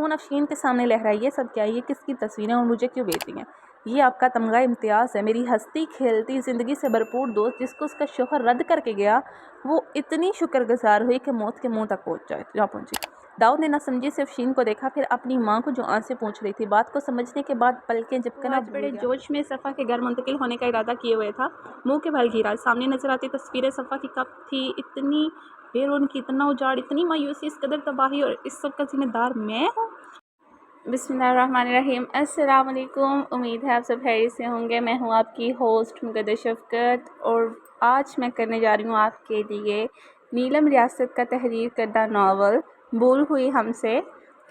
Phone Afshin کے سامنے لہرائی، یہ سب کیا ہے؟ یہ کس کی تصویریں اور مجھے کیوں بھیجی ہیں؟ یہ آپ کا تمغہ امتیاز ہے، میری ہستی کھیلتی زندگی سے بھرپور دوست جس کو اس کا شوہر رد کر کے گیا، وہ اتنی شکر گزار ہوئی کہ موت کے منہ تک پہنچی۔ داؤد نے نہ سمجھی سے افشین کو دیکھا، پھر اپنی ماں کو جو آنسیں پوچھ رہی تھی۔ بات کو سمجھنے کے بعد پلکیں جھپکنا آج بڑے جوش میں صفا کے گھر منتقل ہونے کا ارادہ کیے ہوئے تھا۔ منہ کے بھل گھیرا، سامنے نظر آتی تصویریں صفا کی کب تھی، اتنی بے رونقی، اتنا اجاڑ، اتنی مایوسی، اس قدر تباہی، اور اس سب کا ذمہ دار میں ہوں۔ بسم اللہ الرحمن الرحیم۔ السلام علیکم، امید ہے آپ سب خیریت سے ہوں گے۔ میں ہوں آپ کی ہوسٹ مقدس شفقت، اور آج میں کرنے جا رہی ہوں آپ کے لیے نیلم ریاست کا تحریر کردہ ناول بھول ہوئی ہم سے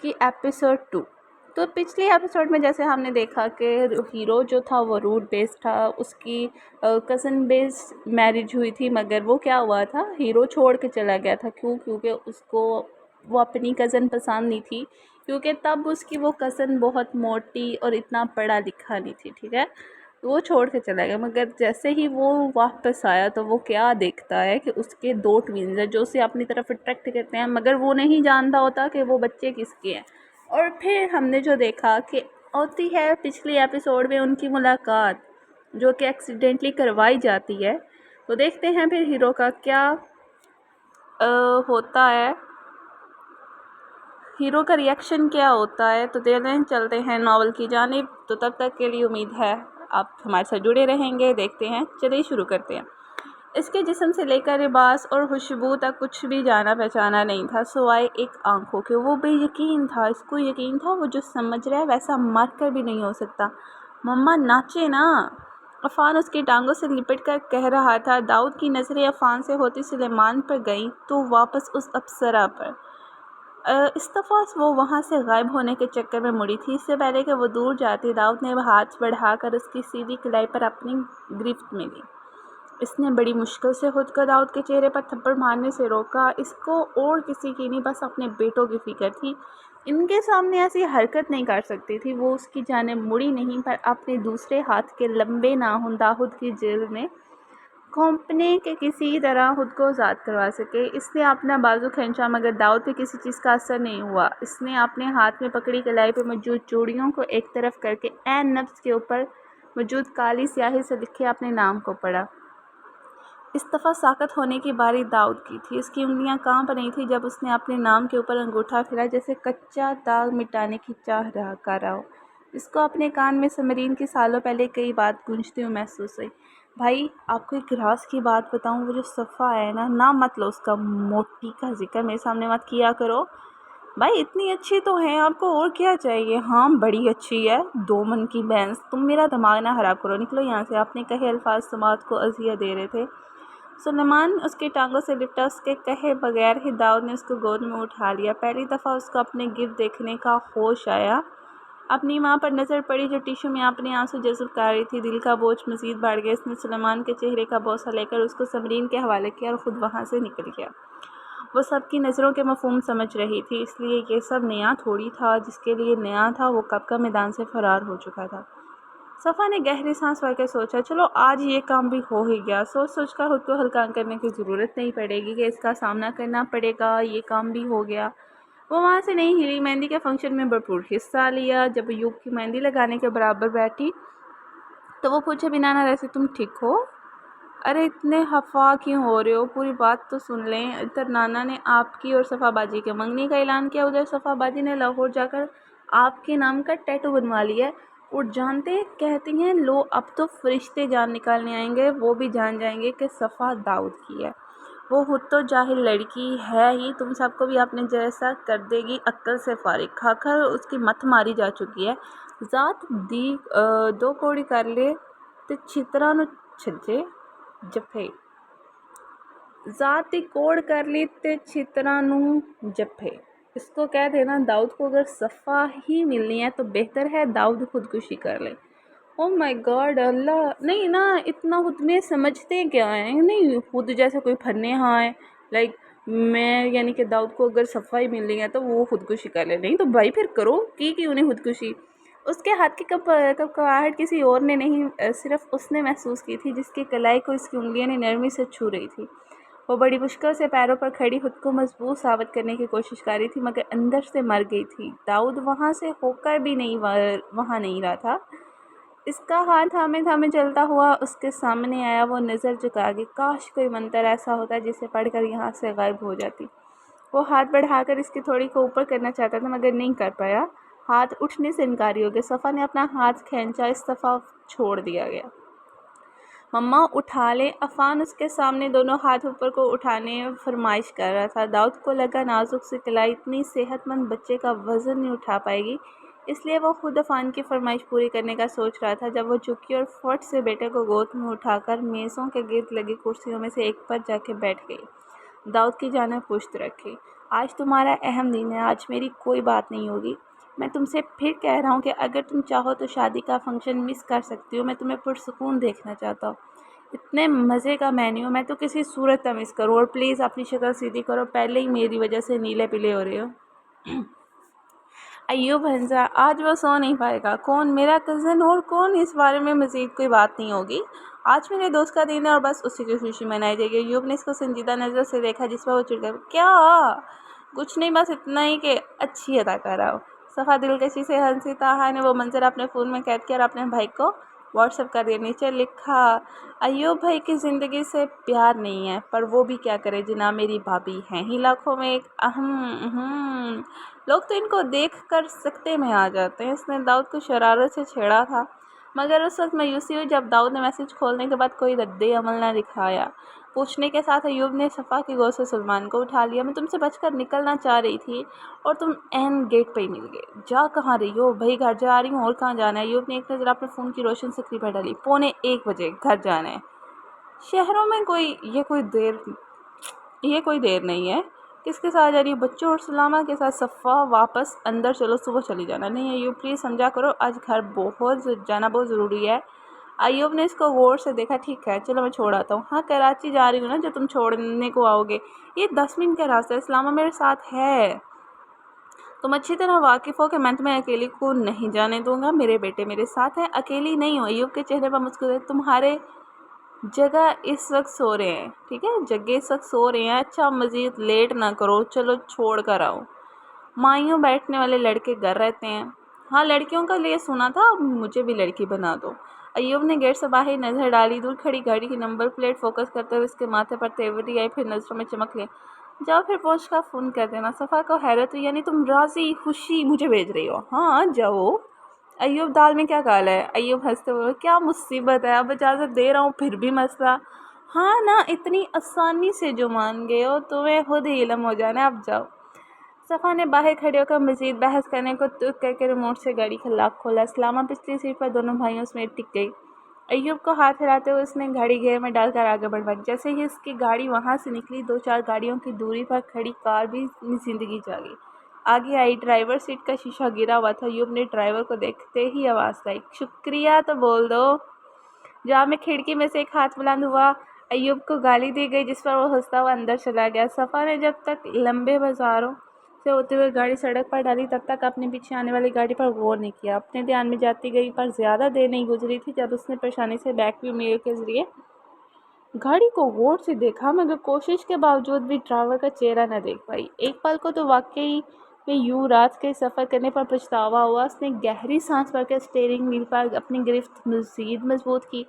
کی ایپیسوڈ 2۔ تو پچھلی ایپیسوڈ میں جیسے ہم نے دیکھا کہ ہیرو جو تھا وہ روٹ بیس تھا، اس کی کزن بیس میرج ہوئی تھی، مگر وہ کیا ہوا تھا، ہیرو چھوڑ کے چلا گیا تھا۔ کیونکہ اس کو وہ اپنی کزن پسند نہیں تھی، کیونکہ تب اس کی وہ کزن بہت موٹی اور اتنا پڑھا لکھا نہیں تھی، ٹھیک ہے، وہ چھوڑ کے چلا گیا۔ مگر جیسے ہی وہ واپس آیا تو وہ کیا دیکھتا ہے کہ اس کے 2 ٹوینز ہیں جو اسے اپنی طرف اٹریکٹ کرتے ہیں، مگر وہ نہیں جانتا ہوتا کہ وہ بچے کس کے ہیں۔ اور پھر ہم نے جو دیکھا کہ ہوتی ہے پچھلی ایپیسوڈ میں ان کی ملاقات جو کہ ایکسیڈنٹلی کروائی جاتی ہے، تو دیکھتے ہیں پھر ہیرو کا کیا ہوتا ہے، ہیرو کا ریئیکشن کیا ہوتا ہے۔ تو چلتے ہیں ناول کی جانب۔ تو تب تک کے لیے امید ہے آپ ہمارے ساتھ جڑے رہیں گے، دیکھتے ہیں، چلیے شروع کرتے ہیں۔ اس کے جسم سے لے کر لباس اور خوشبو تک کچھ بھی جانا پہچانا نہیں تھا سوائے ایک آنکھوں کے۔ وہ بے یقین تھا، اس کو یقین تھا وہ جو سمجھ رہا ہے ویسا مر کر بھی نہیں ہو سکتا۔ مما ناچے نا، عفان اس کی ٹانگوں سے لپٹ کر کہہ رہا تھا۔ داؤد کی نظریں عفان سے ہوتی سلیمان پر گئیں تو واپس اس ابصرہ پر۔ اس دفعہ وہ وہاں سے غائب ہونے کے چکر میں مڑی تھی۔ اس سے پہلے کہ وہ دور جاتی، داؤد نے ہاتھ بڑھا کر اس کی سیدھی کلائی پر اپنی گرفت میں لی۔ اس نے بڑی مشکل سے خود کو داؤد کے چہرے پر تھپڑ مارنے سے روکا۔ اس کو اور کسی کی نہیں، بس اپنے بیٹوں کی فکر تھی۔ ان کے سامنے ایسی حرکت نہیں کر سکتی تھی۔ وہ اس کی جانب مڑی نہیں، پر اپنے دوسرے ہاتھ کے لمبے ناخن داؤد کی جلد میں گھونپنے کے کسی طرح خود کو آزاد کروا سکے۔ اس نے اپنا بازو کھینچا، مگر داؤد پہ کسی چیز کا اثر نہیں ہوا۔ اس نے اپنے ہاتھ میں پکڑی کلائی پہ موجود چوڑیوں کو ایک طرف کر کے عین نفس کے اوپر موجود کالی سیاہی سے لکھے اپنے نام کو پڑھا۔ اس دفعہ ساکت ہونے کی باری داؤد کی تھی۔ اس کی انگلیاں کانپ رہی تھیں جب اس نے اپنے نام کے اوپر انگوٹھا پھیرا، جیسے کچا داغ مٹانے کی چاہ کر رہا ہو۔ اس کو اپنے کان میں سمرین کی سالوں پہلے کئی بات گونجتی ہوئی محسوس ہوئی۔ بھائی آپ کو ایک راز کی بات بتاؤں، وہ جو صفا ہے نا مت لو اس کا موٹی کا ذکر میرے سامنے مت کیا کرو۔ بھائی اتنی اچھی تو ہیں، آپ کو اور کیا چاہیے؟ ہاں بڑی اچھی ہے، 2 من کی بھینس، تم میرا دماغ نہ خراب کرو، نکلو یہاں سے۔ اپنے کہے الفاظ سماعت کو اذیت دے رہے تھے۔ سلیمان اس کی ٹانگوں سے لپٹا۔ اس کے کہے بغیر ہی داؤد نے اس کو گود میں اٹھا لیا۔ پہلی دفعہ اس کو اپنے گرد دیکھنے کا ہوش آیا۔ اپنی ماں پر نظر پڑی جو ٹیشو میں اپنے آنسو جذب کر رہی تھی۔ دل کا بوجھ مزید بڑھ گیا۔ اس نے سلیمان کے چہرے کا بوسہ لے کر اس کو سمرین کے حوالے کیا اور خود وہاں سے نکل گیا۔ وہ سب کی نظروں کے مفہوم سمجھ رہی تھی، اس لیے یہ سب نیا تھوڑی تھا۔ جس کے لیے نیا تھا وہ کب کا میدان سے فرار ہو چکا تھا۔ صفا نے گہری سانس بھر کے سوچا، چلو آج یہ کام بھی ہو ہی گیا۔ سوچ سوچ کر خود کو ہلکا کرنے کی ضرورت نہیں پڑے گی کہ اس کا سامنا کرنا پڑے گا، یہ کام بھی ہو گیا۔ وہ وہاں سے نہیں ہلی۔ مہندی کے فنکشن میں بھرپور حصہ لیا۔ جب یوگ کی مہندی لگانے کے برابر بیٹھی تو وہ پوچھے بنا نہ رہے، تم ٹھیک ہو؟ ارے اتنے خفا کیوں ہو رہے ہو؟ پوری بات تو سن لیں۔ ادھر نانا نے آپ کی اور صفا باجی کے منگنی کا اعلان کیا، ادھر صفا باجی نے لاہور جا کر آپ کے نام کا ٹیٹو بنوا لیا ہے، اور جانتے کہتی ہیں لو اب تو فرشتے جان نکالنے آئیں گے، وہ بھی جان جائیں گے کہ صفا داؤد کی ہے۔ وہ خود تو جاہل لڑکی ہے ہی، تم سب کو بھی اپنے جیسا کر دے گی، عقل سے فارغ۔ کھا کر اس کی مت ماری جا چکی ہے۔ ذات دی 2 کوڑی کر لے تے چھترا نو چھجے جفے، ذات دی کوڑ کر لی تے چھترا نو جفے۔ اس کو کہہ دینا داؤد کو اگر صفا ہی ملنی ہے تو بہتر ہے داؤد خودکشی کر لے۔ او مائی گاڈ، اللہ نہیں نا، اتنا خود میں سمجھتے کیا ہیں؟ نہیں خود جیسے کوئی پھنے ہاں ہے، لائک میں یعنی کہ داؤد کو اگر صفا ہی ملنی ہے تو وہ خودکشی کر لے۔ نہیں تو بھائی پھر کرو، کی انہیں خودکشی؟ اس کے ہاتھ کی کپکپاہٹ کسی اور نے نہیں، صرف اس نے محسوس کی تھی جس کی کلائی کو اس کی انگلیاں نے نرمی سے چھو رہی تھی۔ وہ बड़ी मुश्किल से पैरों पर खड़ी खुद को मजबूत साबित करने की कोशिश कर रही थी, मगर अंदर से मर गई थी। दाऊद वहाँ से होकर भी वहाँ नहीं रहा था। इसका हाथ थामे थामे चलता हुआ उसके सामने आया। वो नज़र झुका गई। काश कोई मंत्र ऐसा होता जिसे पढ़कर यहाँ से गायब हो जाती। वो हाथ बढ़ाकर इसकी थोड़ी को ऊपर करना चाहता था, मगर नहीं कर पाया। हाथ उठने से इनकारी हो गया। सफ़ा ने अपना हाथ खींचा, इस दफ़ा छोड़ दिया गया। मम्मा उठा ले। अफान उसके सामने दोनों हाथ ऊपर को उठाने फरमाइश कर रहा था। दाऊद को लगा नाजुक सी कलाई इतनी सेहतमंद बच्चे का वज़न नहीं उठा पाएगी, इसलिए वो खुद अफान की फरमाइश पूरी करने का सोच रहा था जब वो झुकी और फट से बेटे को गोद में उठाकर मेज़ों के गिर्द लगी कुर्सियों में से एक पर जाके बैठ गई। दाऊद की जानिब पुश्त रखी। आज तुम्हारा अहम दिन है, आज मेरी कोई बात नहीं होगी। मैं तुमसे फिर कह रहा हूँ कि अगर तुम चाहो तो शादी का फंक्शन मिस कर सकती हो। मैं तुम्हें पुरसुकून देखना चाहता हूँ। इतने मज़े का मेन्यू मैं तो किसी सूरत का मिस करूँ। और प्लीज़ अपनी शक्ल सीधी करो, पहले ही मेरी वजह से नीले पीले हो रहे हो। अय्यूब हंसा। आज वो सो नहीं पाएगा। कौन? मेरा कज़न। और कौन? इस बारे में मज़ीद कोई बात नहीं होगी। आज मेरे दोस्त का दिन है और बस उसी की खुशी मनाई जाएगी। अय्यूब ने इसको संजीदा नज़र से देखा, जिस पर वो चिढ़ गया। क्या? कुछ नहीं, बस इतना ही कि अच्छी अदा कर रहा हो। सफ़ा दिलकशी से हंसी। ताहा ने वो मंजर अपने फ़ोन में कैद किया और अपने भाई को व्हाट्सएप कर दिया। नीचे लिखा, अय्यूब भाई की ज़िंदगी से प्यार नहीं है, पर वो भी क्या करे जनाब, मेरी भाभी हैं ही लाखों में एक। अहम लोग तो इनको देख कर सकते में आ जाते हैं। इसने दाऊद को शरारत से छेड़ा था, मगर उस वक्त मायूसी हुई जब दाऊद ने मैसेज खोलने के बाद कोई रद्द अमल न दिखाया। पूछने के साथ अय्यूब ने सफ़ा की गोद से सलमान को उठा लिया। मैं तुमसे बचकर निकलना चाह रही थी और तुम एन गेट पे ही मिल गए। जा कहाँ रही हो? भाई घर जा रही हूँ, और कहाँ जाना है? अय्यूब ने एक नज़र अपने फ़ोन की रोशन सक्री पर डाली। 1:45 घर जाना है। शहरों में ये कोई देर नहीं है। किसके साथ जा रही हो? बच्चों और सलामा के साथ। सफ़ा वापस अंदर चलो, सुबह चली जाना। नहीं अय्यूब प्लीज़ समझा करो, आज घर जाना बहुत ज़रूरी है। अय्यूब ने इसको गौर से देखा। ठीक है चलो मैं छोड़ आता हूँ। हाँ कराची जा रही हूँ ना, जो तुम छोड़ने को आओगे। ये 10 मिनट का रास्ता है। सलामा मेरे साथ है। तुम अच्छी तरह वाकिफ़ हो कि मैं तुम्हें अकेली को नहीं जाने दूंगा। मेरे बेटे मेरे साथ है, अकेली नहीं हो। अय्यूब के चेहरे पर मुस्कुराहट। तुम्हारे जगह इस वक्त सो रहे हैं, ठीक है, जगह इस वक्त सो रहे हैं। अच्छा मज़ीद लेट ना करो, चलो छोड़ कर आओ। माइयों बैठने वाले लड़के घर रहते हैं। हाँ लड़कियों का लिए सुना था, मुझे भी लड़की बना दो। अय्यूब ने गेट से बाहर नज़र डाली। दूर खड़ी गाड़ी की नंबर प्लेट फोकस करते हुए उसके माथे पर तेवरी आई, फिर नज़रों में चमक ले। जाओ फिर पहुँच का फ़ोन कर देना। सफ़ा को हैरत हुई। यानी तुम राज़ी खुशी मुझे भेज रही हो? हाँ जाओ। अय्यूब दाल में क्या काला है? अय्यूब हंसते हुए, क्या मुसीबत है, अब इजाज़त दे रहा हूँ फिर भी मसला। हाँ ना, इतनी आसानी से जो मान गए हो, तुम्हें खुद ही इल्म हो जाना। अब जाओ। सफ़ा ने बाहर खड़े होकर मज़ीद बहस करने को तुक करके रिमोट से गाड़ी का लॉक खोला। इस्लामा पिछली सीट पर दोनों भाइयों समेत टिक गई। अय्यूब को हाथ हिलाते हुए उसने गाड़ी गियर में डालकर आगे बढ़वाई। जैसे ही उसकी गाड़ी वहाँ से निकली, 2-4 गाड़ियों की दूरी पर खड़ी कार भी जिंदगी जागी। आगे आई। ड्राइवर सीट का शीशा गिरा हुआ था। अय्यूब ने ड्राइवर को देखते ही आवाज़ आई, शुक्रिया तो बोल दो। जहाँ में खिड़की में से एक हाथ बुलंद हुआ। अय्यूब को गाली दी गई, जिस पर वो हंसता हुआ अंदर चला गया। सफ़ा ने जब तक लंबे बाजारों से होते हुए गाड़ी सड़क पर डाली, तब तक अपने पीछे आने वाली गाड़ी पर गौर नहीं किया। अपने ध्यान में जाती गई, पर ज़्यादा देर नहीं गुजरी थी जब उसने परेशानी से बैक व्यू मिरर के ज़रिए गाड़ी को गौर से देखा, मगर कोशिश के बावजूद भी ड्राइवर का चेहरा न देख पाई। एक पल को तो वाकई में यूं रात के सफ़र करने पर पछतावा हुआ। उसने गहरी सांस भरकर स्टीयरिंग व्हील पर अपनी गिरफ्त मज़ीद मजबूत की।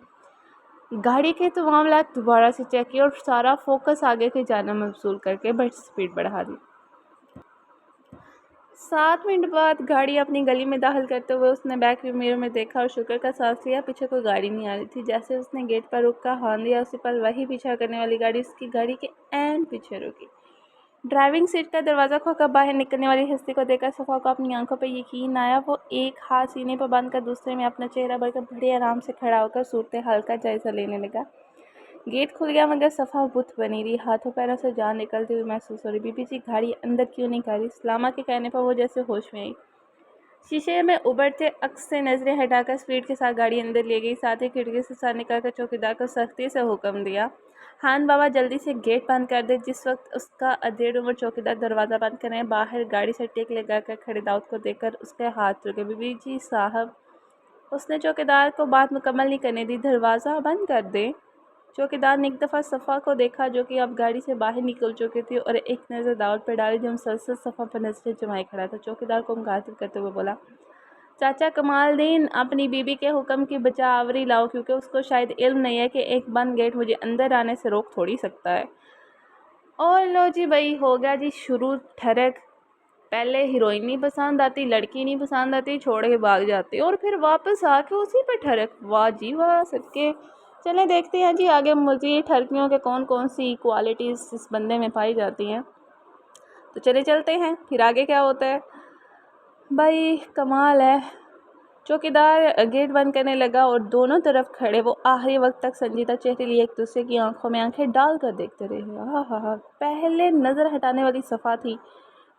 गाड़ी के तो मामला दोबारा से चेक किया और सारा फोकस आगे की जाना मबसूल करके बड़ी स्पीड बढ़ा दी। 7 मिनट बाद गाड़ी अपनी गली में दाखिल करते हुए उसने बैक व्यू मिरर में देखा और शुक्र का सांस लिया, पीछे कोई गाड़ी नहीं आ रही थी। जैसे उसने गेट पर रुक कर हॉर्न दिया, उसी पल वही पीछा करने वाली गाड़ी उसकी गाड़ी के ऐन पीछे रुकी। ड्राइविंग सीट का दरवाज़ा खोकर बाहर निकलने वाली हस्ती को देखकर सफ़ा को अपनी आंखों पर यकीन आया। वो एक हाथ सीने पर बांध कर दूसरे में अपना चेहरा भरकर बड़े आराम से खड़ा होकर सूरत हाल का जायज़ा लेने लगा। गेट खुल गया, मगर सफ़ा बुत बनी रही। हाथों पैरों से जान निकलती हुई महसूस हो रही। बीबी जी गाड़ी अंदर क्यों नहीं कर रही? सलामा के कहने पर वो जैसे होश में आई। शीशे में उभरते अक्स से नज़रें हटाकर स्पीड के साथ गाड़ी अंदर ले गई। साथ ही खिड़की से सर निकालकर चौकीदार को सख्ती से हुक्म दिया, हान बाबा जल्दी से गेट बंद कर दे। जिस वक्त उसका अधेड़ उम्र चौकीदार दरवाज़ा बंद करने बाहर गाड़ी से टेक लगाकर खड़े दाऊद को देखकर उसके हाथ रुके। बीबी जी साहब, उसने चौकीदार को बात मुकम्मल नहीं करने दी, दरवाज़ा बंद कर दे। चौकीदार ने एक दफ़ा सफ़ा को देखा जो कि अब गाड़ी से बाहर निकल चुकी थी और एक नज़र दाऊद पर डाली जो मुसलसल सफ़ा पर नजरें जमाए खड़ा था। चौकीदार को मुखातिब करते हुए बोला, चाचा कमालदीन, अपनी बीबी के हुक्म की बचा आवरी लाओ, क्योंकि उसको शायद इल्म नहीं है कि एक बंद गेट मुझे अंदर आने से रोक थोड़ी सकता है। और लो जी भाई, हो गया जी शुरू ठरक। पहले हीरोइन नहीं पसंद आती, लड़की नहीं पसंद आती, छोड़ के भाग जाती और फिर वापस आके उसी पे ठरक। वाह जी वाह, सबके। चलें देखते हैं जी आगे मज़ीद ठरकियों के कौन कौन सी क्वालिटीज़ इस बंदे में पाई जाती हैं। तो चले चलते हैं फिर आगे क्या होता है। भाई कमाल है। चौकीदार गेट बंद करने लगा और दोनों तरफ खड़े वो आखिरी वक्त तक संजीदा चेहरे लिए एक दूसरे की आंखों में आंखें डाल कर देखते रहे। हाँ, पहले नज़र हटाने वाली सफ़ा थी।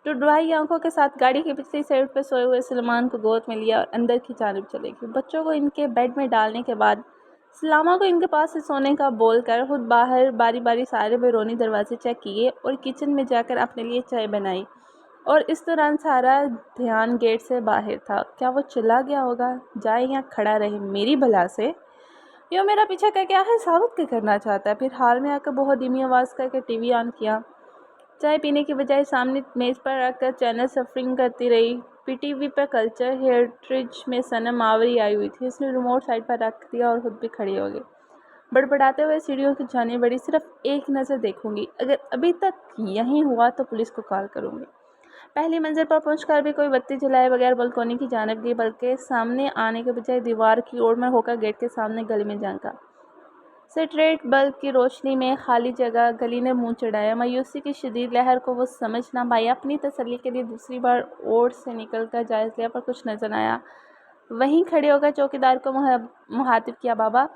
टुडवाई आंखों के साथ गाड़ी की पिछली सीट पर सोए हुए सलमान को गोद में लिया और अंदर की जानिब चले गई। बच्चों को इनके बेड में डालने के बाद सलामा को इनके पास से सोने का बोल कर खुद बाहर बारी बारी सारे बेरोनी दरवाजे चेक किए और किचन में जाकर अपने लिए चाय बनाई। और इस दौरान सारा ध्यान गेट से बाहर था। क्या वो चला गया होगा? जाए या खड़ा रहे मेरी भला से, यो मेरा पीछा करके आखिर साबित क्या करना चाहता है। फिर हाल में आकर बहुत धीमी आवाज़ करके टीवी ऑन किया। चाय पीने की बजाय सामने मेज़ पर रखकर चैनल सफरिंग करती रही। पीटीवी पर कल्चर हेरिटेज में सनम आवरी आई हुई थी। उसने रिमोट साइड पर रख दिया और खुद भी खड़ी हो गई। बड़बड़ाते हुए सीढ़ियों की जाने बढ़ी। सिर्फ एक नज़र देखूंगी, अगर अभी तक यहीं हुआ तो पुलिस को कॉल करूंगी। पहली मंजिल पर पहुंचकर भी कोई बत्ती जलाए बगैर बालकोनी की जानिब गई, बल्कि सामने आने के बजाय दीवार की ओर में होकर गेट के सामने गली में झांका। स्ट्रीट बल्ब की रोशनी में खाली जगह, गली ने मुंह चढ़ाया। मायूसी की शदीद लहर को वो समझ ना पाई। अपनी तसल्ली के लिए दूसरी बार ओर से निकलकर जायज़ लिया पर कुछ नजर आया। वहीं खड़े होकर चौकीदार को मुखातिब किया। बाबा।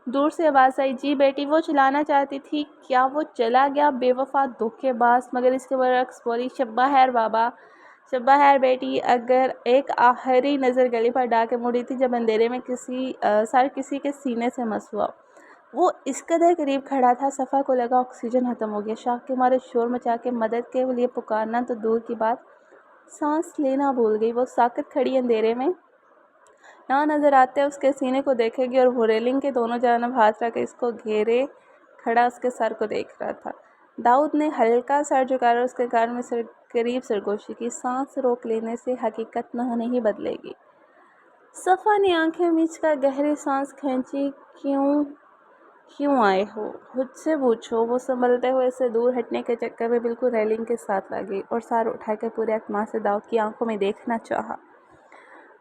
दूर से आवाज़ आई, जी बेटी, वो चलाना चाहती थी। क्या वो चला गया? बेवफा, धोखेबाज। मगर इसके बरक्स बोली, शब्बा खैर बाबा। शब्बा खैर बेटी। अगर एक आखिरी नज़र गली पर डाल के मुड़ी थी जब अंधेरे में सर किसी के सीने से मस हुआ। वो इस कदर करीब खड़ा था, सफ़ा को लगा ऑक्सीजन ख़त्म हो गया। शाख के मारे शोर मचा के मदद के लिए पुकारना तो दूर की बात, सांस लेना भूल गई। वो साकत खड़ी अंधेरे में ना नज़र आते उसके सीने को देखेगी और वो रेलिंग के दोनों जानब हाथ रख इसको घेरे खड़ा उसके सर को देख रहा था। दाऊद ने हल्का सर झुकाकर उसके कान में करीब सरगोशी की। सांस रोक लेने से हकीकत नहीं बदलेगी। सफ़ा ने आंखें मीच कर गहरी सांस खींची। क्यों आए हो? खुद से पूछो। वो संभलते हुए से दूर हटने के चक्कर में बिल्कुल रेलिंग के साथ लगी और सर उठाकर पूरे एतमाद से दाऊद की आंखों में देखना चाहा।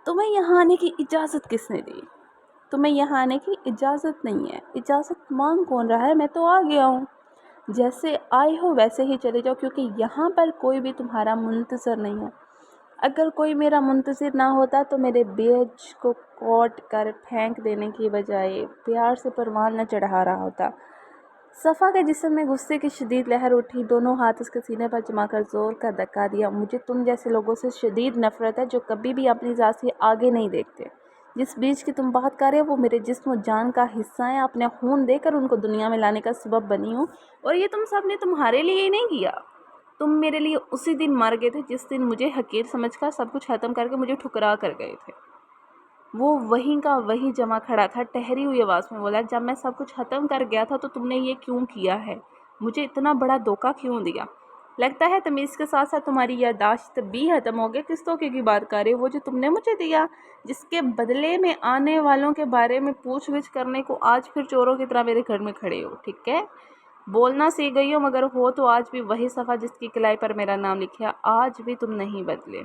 तुम्हें यहाँ आने की इजाज़त किसने दी? तुम्हें यहाँ आने की इजाज़त नहीं है। इजाज़त मांग कौन रहा है? मैं तो आ गया हूँ। जैसे आए हो वैसे ही चले जाओ, क्योंकि यहाँ पर कोई भी तुम्हारा मुंतज़र नहीं है। अगर कोई मेरा मुंतज़िर ना होता तो मेरे बेज को काट कर फेंक देने की बजाय प्यार से परवान न चढ़ा रहा होता। सफ़ा के जिस्म में गुस्से की शदीद लहर उठी। दोनों हाथ उसके सीने पर जमाकर ज़ोर का धक्का दिया। मुझे तुम जैसे लोगों से शदीद नफ़रत है जो कभी भी अपनी ज़ात से आगे नहीं देखते। जिस बीज की तुम बात कर रहे हो वो मेरे जिस्म और जान का हिस्सा है। अपने खून देकर उनको दुनिया में लाने का सबब बनी हूँ, और ये तुम सब ने तुम्हारे लिए ही नहीं किया। तुम मेरे लिए उसी दिन मर गए थे जिस दिन मुझे हकीर समझकर सब कुछ ख़त्म करके मुझे ठुकरा कर गए थे। वो वहीं का वहीं जमा खड़ा था, ठहरी हुई आवाज़ में बोला, जब मैं सब कुछ ख़त्म कर गया था तो तुमने ये क्यों किया है? मुझे इतना बड़ा धोखा क्यों दिया? लगता है तमीज़ के साथ साथ तुम्हारी याददाश्त भी ख़त्म हो गई। किस धोखे की बात कर रहे हो? वो जो तुमने मुझे दिया, जिसके बदले में आने वालों के बारे में पूछ-गिछ करने को आज फिर चोरों की तरह मेरे घर में खड़े हो। ठीक है, बोलना सीख गई हो, मगर हो तो आज भी वही सफ़ा जिसकी कलाई पर मेरा नाम लिखा। आज भी तुम नहीं बदले।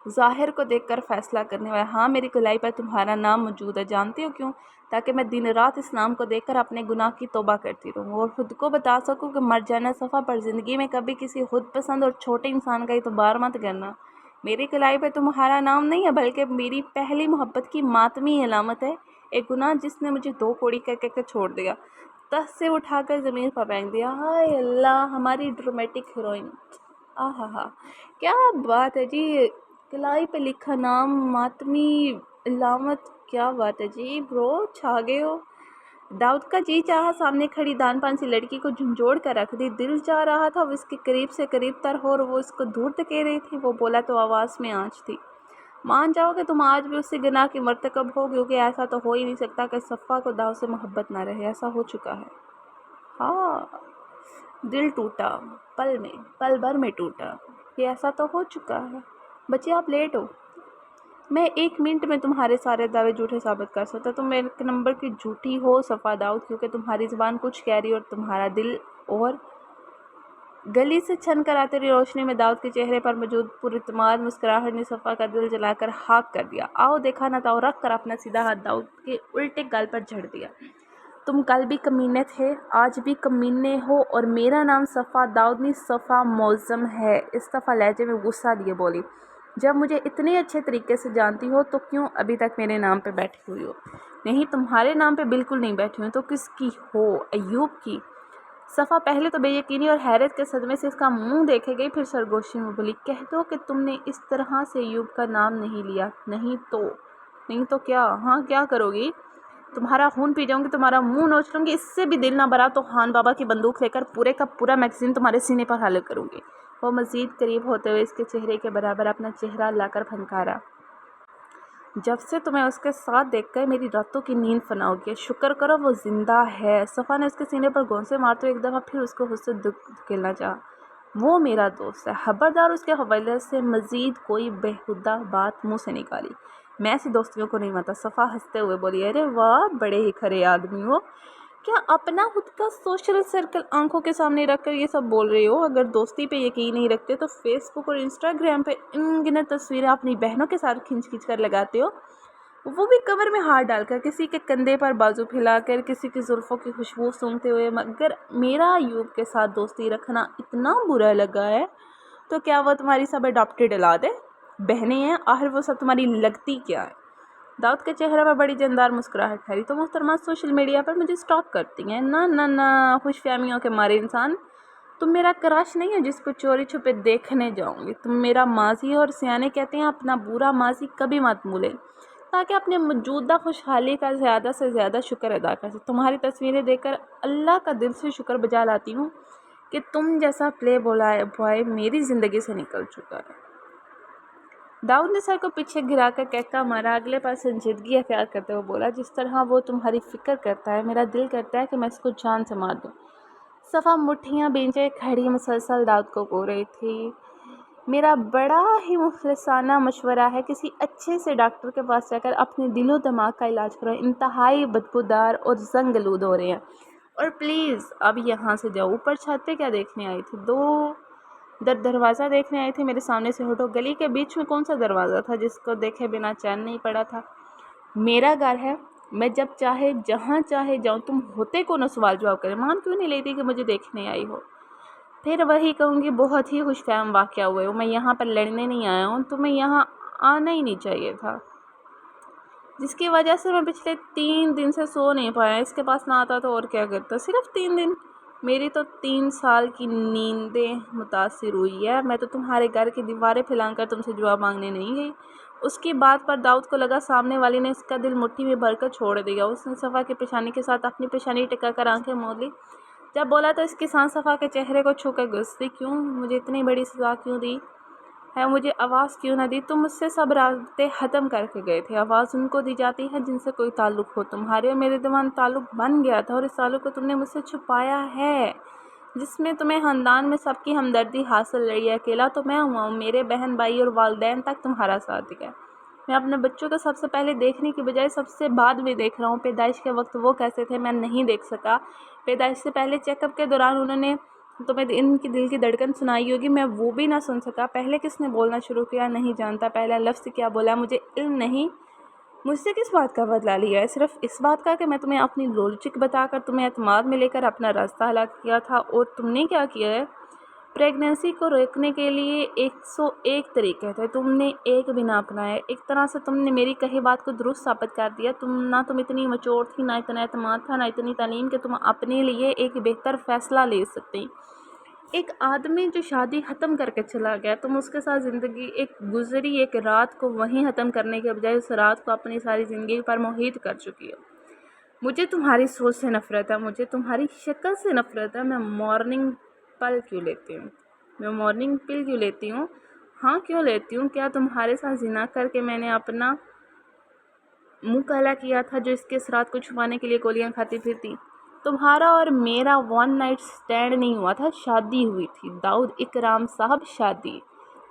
ज़ाहिर को देखकर फ़ैसला करने वाला, हाँ मेरी कलाई पर तुम्हारा नाम मौजूद है। जानते हो क्यों? ताकि मैं दिन रात इस नाम को देखकर अपने गुनाह की तौबा करती रहूँ और ख़ुद को बता सकूँ कि मर जाना सफ़ा, पर ज़िंदगी में कभी किसी खुद पसंद और छोटे इंसान का इतबार मत करना। मेरी कलाई पर तुम्हारा नाम नहीं है, बल्कि मेरी पहली मोहब्बत की मातमी अलामत है। एक गुनाह जिसने मुझे दो कोड़ी कर छोड़ दिया, तस से उठाकर ज़मीन पर फेंक दिया। हाय अल्लाह, हमारी ड्रामेटिक हीरोइन। आहा, क्या बात है जी। कलाई पे लिखा नाम, मातमी अलामत, क्या बात है जी। ब्रो छा गए हो। दाऊद का जी चाहा सामने खड़ी दानपान सी लड़की को झंझोड़ कर रख दी। दिल चाह रहा था वो इसके करीब से करीब तर हो और वो इसको दूर धकेल रही थी। वो बोला तो आवाज़ में आँच थी। مان जाओ کہ तुम आज भी उसी गुनाह की मर्तकब हो, क्योंकि ऐसा तो हो ही नहीं सकता कि सफ़ा को दाऊद से मोहब्बत ना रहे। ऐसा हो चुका है। हाँ, दिल टूटा, पल भर में टूटा, ये ऐसा तो हो चुका है। बच्चे आप लेट हो, मैं 1 मिनट में तुम्हारे सारे दावे झूठे साबित कर सकता। तुम मेरे नंबर की झूठी हो सफ़ा दाऊद, क्योंकि तुम्हारी ज़ुबान कुछ कह रही और तुम्हारा दिल और। गली से छन कर आती रही रोशनी में दाऊद के चेहरे पर मौजूद पुरइत्माद मुस्कुराहट ने सफ़ा का दिल जलाकर खाक कर दिया। आओ देखा ना ताओ, रख कर अपना सीधा हाथ दाऊद के उल्टे गाल पर झड़ दिया। तुम कल भी कमीने थे, आज भी कमीने हो, और मेरा नाम सफ़ा दाऊद नहीं, सफ़ा मौज़म है। इस दफ़ा लहजे में गुस्सा लिए बोली, जब मुझे इतने अच्छे तरीके से जानती हो तो क्यों अभी तक मेरे नाम पे बैठी हुई हो? नहीं, तुम्हारे नाम पे बिल्कुल नहीं बैठी हुई, तो किसकी हो? अय्यूब की। सफ़ा पहले तो बेयकीनी और हैरत के सदमे से इसका मुंह देखे गई, फिर सरगोशी में बोली, कह दो कि तुमने इस तरह से अय्यूब का नाम नहीं लिया। नहीं तो क्या? हाँ, क्या करोगी? तुम्हारा खून पी जाऊंगी, तुम्हारा मुंह नोच लूँगी। इससे भी दिल ना भरा तो खान बाबा की बंदूक लेकर पूरे का पूरा मैगज़ीन तुम्हारे सीने पर हाल करूँगी। वो मज़ीद करीब होते हुए इसके चेहरे के बराबर अपना चेहरा लाकर फनकारा। जब से तुम्हें उसके साथ देखकर मेरी रातों की नींद फना हो गई। शुक्र करो वो जिंदा है। सफ़ा ने उसके सीने पर गोंसे मारते हुए एक दफ़ा फिर उसको खुद से धकेलना चाहा। वो मेरा दोस्त है, खबरदार उसके हवाले से मज़ीद कोई बेहुदा बात मुंह से निकाली। मैं ऐसी दोस्तियों को नहीं मानता। सफ़ा हंसते हुए बोली, अरे वाह, बड़े ही खरे आदमी हो। क्या अपना खुद का सोशल सर्कल आंखों के सामने रखकर ये सब बोल रहे हो? अगर दोस्ती पे यकीन नहीं रखते तो फेसबुक और इंस्टाग्राम पे अनगिनत तस्वीरें अपनी बहनों के साथ खींच कर लगाते हो, वो भी कमर में हाथ डालकर, किसी के कंधे पर बाजू फैलाकर, किसी की जुल्फ़ों की खुशबू सूंघते हुए। मगर मेरा अय्यूब के साथ दोस्ती रखना इतना बुरा लगा है तो क्या वो तुम्हारी सब अडॉप्टेड औलाद है? बहनें हैं, आखिर वो सब तुम्हारी लगती क्या है? दाऊद के चेहरे पर बड़ी जानदार मुस्कुराहट ठहरी। तो मोहतरमा सोशल मीडिया पर मुझे स्टॉक करती हैं? ना ना ना, खुशफहमियों के मारे इंसान। तुम मेरा क्रश नहीं है जिसको चोरी छुपे देखने जाऊंगी। तुम मेरा माजी है, और सियाने कहते हैं अपना बुरा माजी कभी मत भूलें, ताकि अपने मौजूदा खुशहाली का ज़्यादा से ज़्यादा शुक्र अदा कर सके। तुम्हारी तस्वीरें देखकर अल्लाह का दिल से शुक्र बजा लाती हूँ कि तुम जैसा प्ले बॉय मेरी ज़िंदगी से निकल चुका है। दाऊद ने सर को पीछे गिराकर कहका मारा। अगले पास संजीदगी अख्तियार करते हुए बोला, जिस तरह वो तुम्हारी फिक्र करता है, मेरा दिल करता है कि मैं इसको जान से मार दूँ। सफ़ा मुट्ठियाँ बींचे खड़ी मुसलसल दाऊद को को रही थी। मेरा बड़ा ही मुखलिसाना मशवरा है, किसी अच्छे से डॉक्टर के पास जाकर अपने दिलो दिमाग का इलाज करो। इंतहाई बदबूदार और जंगलूद हो रहे हैं। और प्लीज़ अब यहाँ से जाओ। ऊपर छत पे क्या देखने आई थी? दरवाज़ा देखने आई थी? मेरे सामने से हटो। गली के बीच में कौन सा दरवाज़ा था जिसको देखे बिना चैन नहीं पड़ा था? मेरा घर है, मैं जब चाहे जहाँ चाहे जाऊँ। तुम होते को न सवाल जवाब करें। मान क्यों नहीं लेती कि मुझे देखने आई हो? फिर वही कहूँगी, बहुत ही खुशफहम वाक़या हुए हो। मैं यहाँ पर लड़ने नहीं आया हूँ, तुम्हें यहाँ आना ही नहीं चाहिए था, जिसकी वजह से मैं पिछले 3 दिन से सो नहीं पाया। इसके पास ना आता तो और क्या करता? सिर्फ 3 दिन? मेरी तो 3 साल की नींदें मुतासिर हुई है। मैं तो तुम्हारे घर की दीवारें फैलाकर तुमसे जवाब मांगने नहीं गई। उसकी बात पर दाऊद को लगा सामने वाली ने इसका दिल मुट्ठी में भरकर छोड़ दिया। उसने सफ़ा की पेशानी के साथ अपनी पेशानी टिकाकर आंखें मोड़ ली। जब बोला तो इसकी सांस सफ़ा के चेहरे को छूकर गुस्सी, क्यों मुझे इतनी बड़ी सज़ा क्यों दी है? मुझे आवाज़ क्यों ना दी? तुम मुझसे सब रास्ते ख़त्म करके गए थे। आवाज़ उनको दी जाती है जिनसे कोई ताल्लुक़ हो। तुम्हारे और मेरे दरमियान ताल्लुक़ बन गया था, और इस ताल्लुक़ को तुमने मुझसे छुपाया है, जिसमें तुम्हें ख़ानदान में सबकी हमदर्दी हासिल रही है। अकेला तो मैं हुआ हूँ, मेरे बहन भाई और वालिदैन तक तुम्हारा साथ दिया। मैं अपने बच्चों को सबसे पहले देखने की बजाय सबसे बाद में देख रहा हूँ। पैदाइश के वक्त वो कैसे थे मैं नहीं देख सका। पैदाइश से पहले चेकअप के दौरान उन्होंने तुम्हें इनकी दिल की धड़कन सुनाई होगी, मैं वो भी ना सुन सका। पहले किसने बोलना शुरू किया नहीं जानता, पहला लफ्ज़ क्या बोला मुझे इल्म नहीं। मुझसे किस बात का बदला लिया है? सिर्फ इस बात का कि मैं तुम्हें अपनी लॉजिक बताकर तुम्हें एतमाद में लेकर अपना रास्ता हलाक किया था। और तुमने क्या किया है? प्रेगनेंसी को रोकने के लिए 101 तरीके थे, तुमने एक भी ना अपनाया। एक तरह से तुमने मेरी कही बात को दुरुस्त साबित कर दिया। तुम इतनी मचोर थी, ना इतना एतमाद था, ना इतनी तालीम कि तुम अपने लिए एक बेहतर फ़ैसला ले सकती। एक आदमी जो शादी ख़त्म करके चला गया, तुम उसके साथ ज़िंदगी एक रात को वहीं ख़त्म करने के बजाय उस रात को अपनी सारी ज़िंदगी पर मोहित कर चुकी हो। मुझे तुम्हारी सोच से नफ़रत है, मुझे तुम्हारी शक्ल से नफ़रत है। मैं मॉर्निंग पिल क्यों लेती हूँ? ہاں کیوں لیتی ہوں، کیا تمہارے ساتھ زنا کر کے میں نے اپنا منہ کالا کیا تھا جو اس کے اثرات کو چھپانے کے لیے گولیاں کھاتی پھرتی؟ تمہارا اور میرا ون نائٹ سٹینڈ نہیں ہوا تھا، شادی ہوئی تھی داؤد اکرام صاحب، شادی۔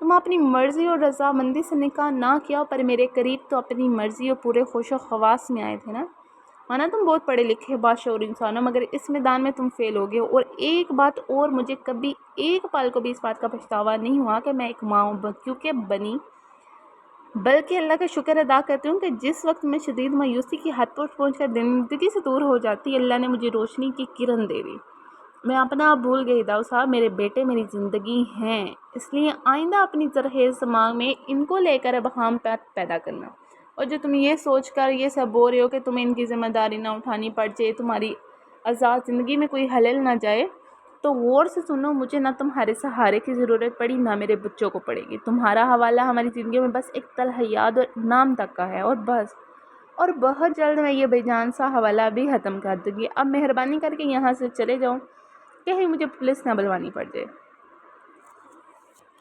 تم اپنی مرضی اور رضامندی سے نکاح نہ کیا، پر میرے قریب تو اپنی مرضی اور پورے خوش و خواص میں آئے تھے نا۔ مانا تم بہت پڑھے لکھے باشعور انسان ہو، مگر اس میدان میں تم فیل ہو گئے ہو۔ اور ایک بات اور، مجھے کبھی ایک پل کو بھی اس بات کا پچھتاوا نہیں ہوا کہ میں ایک ماں ہوں، کیونکہ بنی، بلکہ اللہ کا شکر ادا کرتی ہوں کہ جس وقت میں شدید مایوسی کی حد پر پہنچ کر زندگی سے دور ہو جاتی، اللہ نے مجھے روشنی کی کرن دے دی۔ میں اپنا آپ بھول گئی داؤد صاحب، میرے بیٹے میری زندگی ہیں، اس لیے آئندہ اپنی جرحیز دماغ میں ان کو لے کر ابہام پیدا کرنا۔ اور جو تم یہ سوچ کر یہ سب بول رہے ہو کہ تمہیں ان کی ذمہ داری نہ اٹھانی پڑ جائے، تمہاری آزاد زندگی میں کوئی خلل نہ جائے، تو غور سے سنو، مجھے نہ تمہارے سہارے کی ضرورت پڑی، نہ میرے بچوں کو پڑے گی۔ تمہارا حوالہ ہماری زندگی میں بس ایک تلخ یاد اور نام تک کا ہے، اور بس۔ اور بہت جلد میں یہ بے جان سا حوالہ بھی ختم کر دوں گی۔ اب مہربانی کر کے یہاں سے چلے جاؤ، کہیں مجھے پولیس نہ بلوانی پڑ جائے۔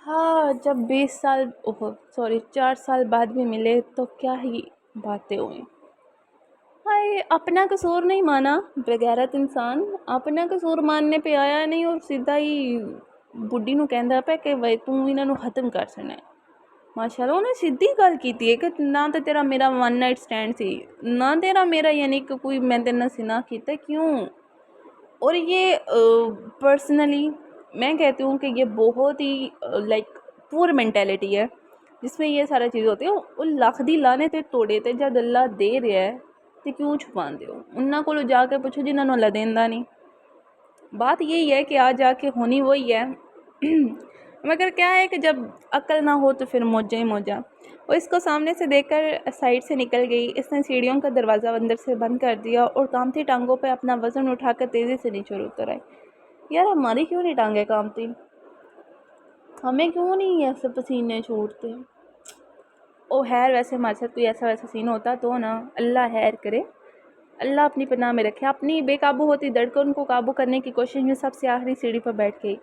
ہاں، جب 4 سال بعد بھی ملے تو کیا ہی باتیں ہوئیں۔ ہائے، اپنا قصور نہیں مانا، بغیرت انسان اپنا قصور ماننے پہ آیا نہیں اور سیدھا ہی بڈھی نو کہندا پہ کہ وے توں انہاں نو ختم کر سکنا ہے۔ ماشاءاللہ انہیں سیدھی گل کیتی ہے کہ نہ تو تیرا میرا ون نائٹ سٹینڈ سی، نہ تیرا میرا یعنی کہ کوئی میں تیرے نال زنا کیتا ہے، کیوں؟ اور یہ پرسنلی میں کہتی ہوں کہ یہ بہت ہی پور مینٹیلٹی ہے جس میں یہ سارا چیز ہوتی ہے۔ وہ لکھ دی لانے تے توڑے تے جد اللہ دے رہا ہے تے کیوں چھپان دے ہو؟ انہاں کو جا کے پوچھو جنہاں نو اللہ دیندا نہیں۔ بات یہی ہے کہ آ جا کے ہونی وہی ہے مگر کیا ہے کہ جب عقل نہ ہو تو پھر موجہ ہی موجہ۔ وہ اس کو سامنے سے دیکھ کر سائڈ سے نکل گئی۔ اس نے سیڑھیوں کا دروازہ اندر سے بند کر دیا اور کامتی ٹانگوں پہ اپنا وزن اٹھا کر تیزی سے نیچے اتر آئی۔ یار ہماری کیوں نہیں ٹانگیں کامتی؟ ہمیں کیوں نہیں ایسے پسینے چھوڑتے؟ او خیر، ویسے ہمارے ساتھ کوئی ایسا ویسا سین ہوتا تو نا، اللہ خیر کرے، اللہ اپنی پناہ میں رکھے۔ اپنی بے قابو ہوتی دھڑکن کو قابو کرنے کی کوشش میں سب سے آخری سیڑھی پر بیٹھ گئی۔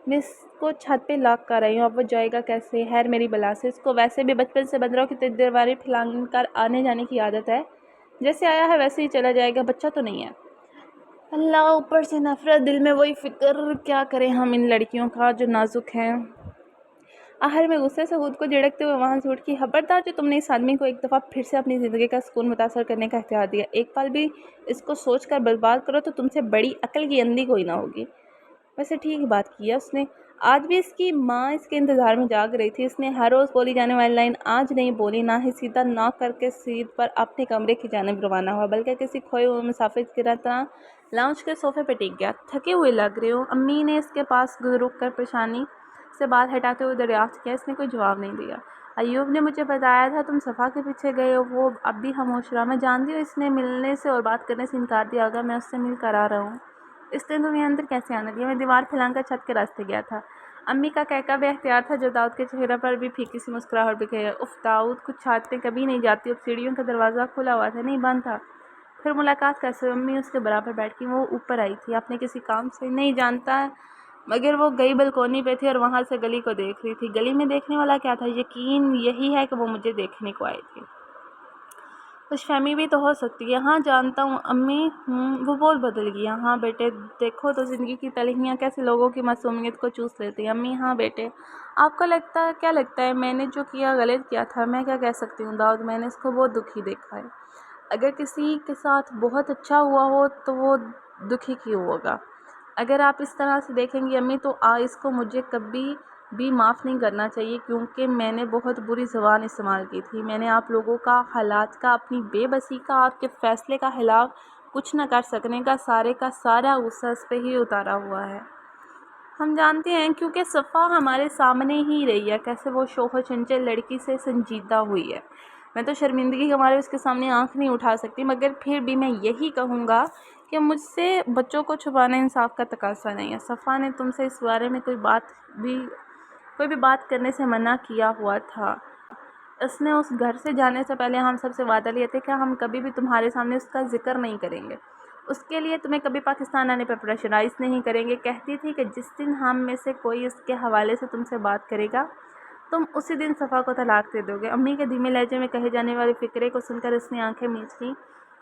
میں اس کو چھت پہ لاک کر رہی ہوں، اب وہ جائے گا کیسے؟ خیر میری بلا سے، اس کو ویسے بھی بچپن سے بندروں کی دیواریں پھلانگ کر آنے جانے کی عادت ہے، جیسے آیا ہے ویسے ہی چلا جائے گا، بچہ تو نہیں ہے۔ اللہ، اوپر سے نفرت، دل میں وہی فکر، کیا کریں ہم ان لڑکیوں کا جو نازک ہیں۔ آخر میں غصے سے خود کو جھڑکتے ہوئے وہاں سے اٹھ کی، خبردار جو تم نے اس آدمی کو ایک دفعہ پھر سے اپنی زندگی کا سکون متاثر کرنے کا اختیار دیا، ایک پل بھی اس کو سوچ کر برباد کرو تو تم سے بڑی عقل کی اندھی کوئی نہ ہوگی۔ ویسے ٹھیک بات کی ہے اس نے، آج بھی اس کی ماں اس کے انتظار میں جاگ رہی تھی۔ اس نے ہر روز بولی جانے والی لائن آج نہیں بولی، نہ ہی سیدھا ناک کر کے سیٹ پر اپنے کمرے کی جانب روانہ ہوا، بلکہ کسی کھوئے ہوئے مسافر کی طرح لاؤنج کے صوفے پہ ٹک گیا۔ تھکے ہوئے لگ رہے ہو؟ امی نے اس کے پاس رک کر پریشانی سے بال ہٹاتے ہوئے دریافت کیا۔ اس نے کوئی جواب نہیں دیا۔ ایوب نے مجھے بتایا تھا تم صفا کے پیچھے گئے ہو، وہ اب بھی خاموش رہا۔ میں جانتی ہوں اس نے ملنے سے اور بات کرنے سے انکار دیا ہوگا، میں اس سے مل کر آ رہا ہوں۔ اس نے تمہیں اندر کیسے آنے دیا؟ میں دیوار پھیلان کر چھت کے راستے گیا تھا۔ امی کا کہکا بے اختیار تھا جو داؤد کے چہرے پر بھی پھیکی سی مسکراہٹ بکھیر گئی۔ اف داؤد، کچھ چھاتیں کبھی نہیں جاتی۔ اب سیڑھیوں کا دروازہ کھلا ہوا تھا، نہیں بند تھا۔ پھر ملاقات کیسے ہوئی؟ امی اس کے برابر بیٹھ گئی۔ وہ اوپر آئی تھی اپنے کسی کام سے، نہیں جانتا مگر وہ گئی بلکونی پہ تھی اور وہاں سے گلی کو دیکھ رہی تھی۔ گلی میں دیکھنے والا کیا تھا؟ یقین یہی ہے کہ وہ مجھے دیکھنے کو آئی تھی۔ خوش فہمی بھی تو ہو سکتی ہے۔ ہاں جانتا ہوں امی۔ وہ بہت بدل گیا۔ ہاں بیٹے، دیکھو تو زندگی کی تلخیاں کیسے لوگوں کی معصومیت کو چوس لیتی ہیں۔ امی: ہاں بیٹے، آپ کو کیا لگتا ہے میں نے جو کیا غلط کیا تھا؟ میں کیا کہہ سکتی ہوں داؤد، میں نے اس کو بہت دکھی دیکھا ہے۔ اگر کسی کے ساتھ بہت اچھا ہوا ہو تو وہ دکھی کیوں ہوگا؟ اگر آپ اس طرح سے دیکھیں گی امی تو اس کو مجھے کبھی بھی معاف نہیں کرنا چاہیے، کیونکہ میں نے بہت بری زبان استعمال کی تھی۔ میں نے آپ لوگوں کا، حالات کا، اپنی بے بسی کا، آپ کے فیصلے کا خلاف کچھ نہ کر سکنے کا سارا غصہ اس پہ ہی اتارا ہوا ہے۔ ہم جانتے ہیں کیونکہ صفا ہمارے سامنے ہی رہی ہے کیسے وہ شوخ و چنچل لڑکی سے سنجیدہ ہوئی ہے۔ میں تو شرمندگی کے مارے اس کے سامنے آنکھ نہیں اٹھا سکتی، مگر پھر بھی میں یہی کہوں گا کہ مجھ سے بچوں کو چھپانا انصاف کا تقاضا نہیں ہے۔ صفا نے تم سے اس بارے میں کوئی بھی بات کرنے سے منع کیا ہوا تھا۔ اس نے اس گھر سے جانے سے پہلے ہم سب سے وعدہ لیے تھے کہ ہم کبھی بھی تمہارے سامنے اس کا ذکر نہیں کریں گے، اس کے لیے تمہیں کبھی پاکستان آنے پر پریشرائز نہیں کریں گے۔ کہتی تھی کہ جس دن ہم میں سے کوئی اس کے حوالے سے تم سے بات کرے گا تم اسی دن صفا کو طلاق دے دو گے۔ امی کے دھیمے لہجے میں کہے جانے والے فقرے کو سن کر اس نے آنکھیں میچ لیں۔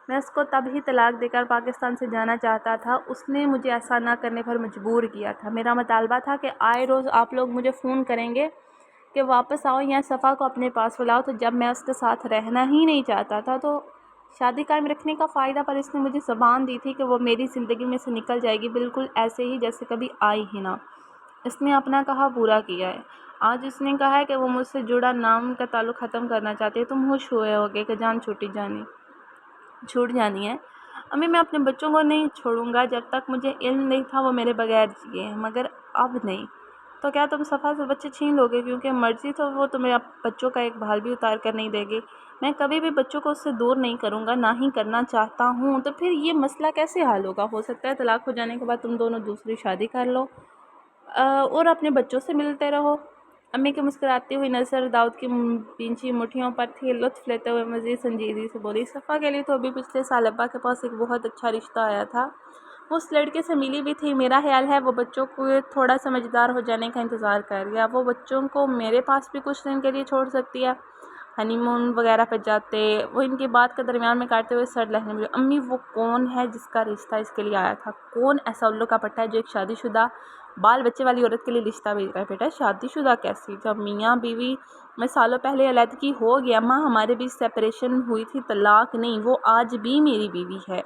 میں اس کو تب ہی طلاق دے کر پاکستان سے جانا چاہتا تھا، اس نے مجھے ایسا نہ کرنے پر مجبور کیا تھا۔ میرا مطالبہ تھا کہ آئے روز آپ لوگ مجھے فون کریں گے کہ واپس آؤ یا صفا کو اپنے پاس بلاؤ، تو جب میں اس کے ساتھ رہنا ہی نہیں چاہتا تھا تو شادی قائم رکھنے کا فائدہ پر اس نے مجھے زبان دی تھی کہ وہ میری زندگی میں سے نکل جائے گی، بالکل ایسے ہی جیسے کبھی آئی ہی نہ۔ اس نے اپنا کہا پورا کیا ہے۔ آج اس نے کہا ہے کہ وہ مجھ سے جڑا نام کا تعلق ختم کرنا چاہتی ہے۔ تم خوش ہوئے ہوگے کہ جان چھوٹ جانی ہے۔ امی میں اپنے بچوں کو نہیں چھوڑوں گا، جب تک مجھے علم نہیں تھا وہ میرے بغیر جیے، مگر اب نہیں۔ تو کیا تم صفا سے بچے چھین لو گے؟ کیونکہ مرضی تو وہ تمہیں بچوں کا ایک بال بھی اتار کر نہیں دے گی۔ میں کبھی بھی بچوں کو اس سے دور نہیں کروں گا، نہ ہی کرنا چاہتا ہوں۔ تو پھر یہ مسئلہ کیسے حل ہوگا؟ ہو سکتا ہے طلاق ہو جانے کے بعد تم دونوں دوسری شادی کر لو اور اپنے بچوں سے ملتے رہو۔ امی کی مسکراتی ہوئی نظر داؤد کی پینچی مٹھیوں پر تھی۔ لطف لیتے ہوئے مزید سنجیدگی سے بولی، صفا کے لیے تو ابھی پچھلے سال ابا کے پاس ایک بہت اچھا رشتہ آیا تھا، وہ اس لڑکے سے ملی بھی تھی۔ میرا خیال ہے وہ بچوں کو تھوڑا سمجھدار ہو جانے کا انتظار کر گیا، وہ بچوں کو میرے پاس بھی کچھ دن کے لیے چھوڑ سکتی ہے، ہنی مون وغیرہ پہ جاتے۔ وہ ان کی بات کے درمیان میں کاٹتے ہوئے سر لہنے لگے۔ امی وہ کون ہے جس کا رشتہ اس کے لیے آیا تھا؟ کون ایسا الو کا پٹا ہے جو ایک شادی شدہ بال بچے والی عورت کے لیے رشتہ بھیج رہا ہے؟ بیٹا شادی شدہ کیسی؟ جب میاں بیوی میں سالوں پہلے علیحدگی ہو گیا، ماں ہمارے بیچ سیپریشن ہوئی تھی، طلاق نہیں، وہ آج بھی میری بیوی ہے۔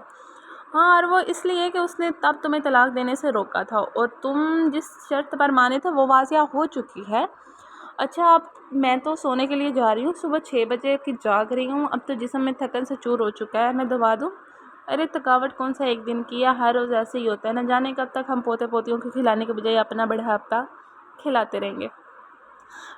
ہاں، اور وہ اس لیے کہ اس نے تب تمہیں طلاق دینے سے روکا تھا، اور تم جس شرط پر مانے تھے وہ واضح ہو چکی ہے۔ اچھا اب میں تو سونے کے لیے جا رہی ہوں، صبح 6 بجے کی جاگ رہی ہوں، اب تو جسم میں تھکن سے چور ہو چکا ہے، میں دبا دوں؟ ارے تھکاوٹ کون سا ایک دن کی ہے، ہر روز ایسے ہی ہوتا ہے، نہ جانے کب تک ہم پوتے پوتیوں کو کھلانے کے بجائے اپنا بڑھاپا کھلاتے رہیں گے۔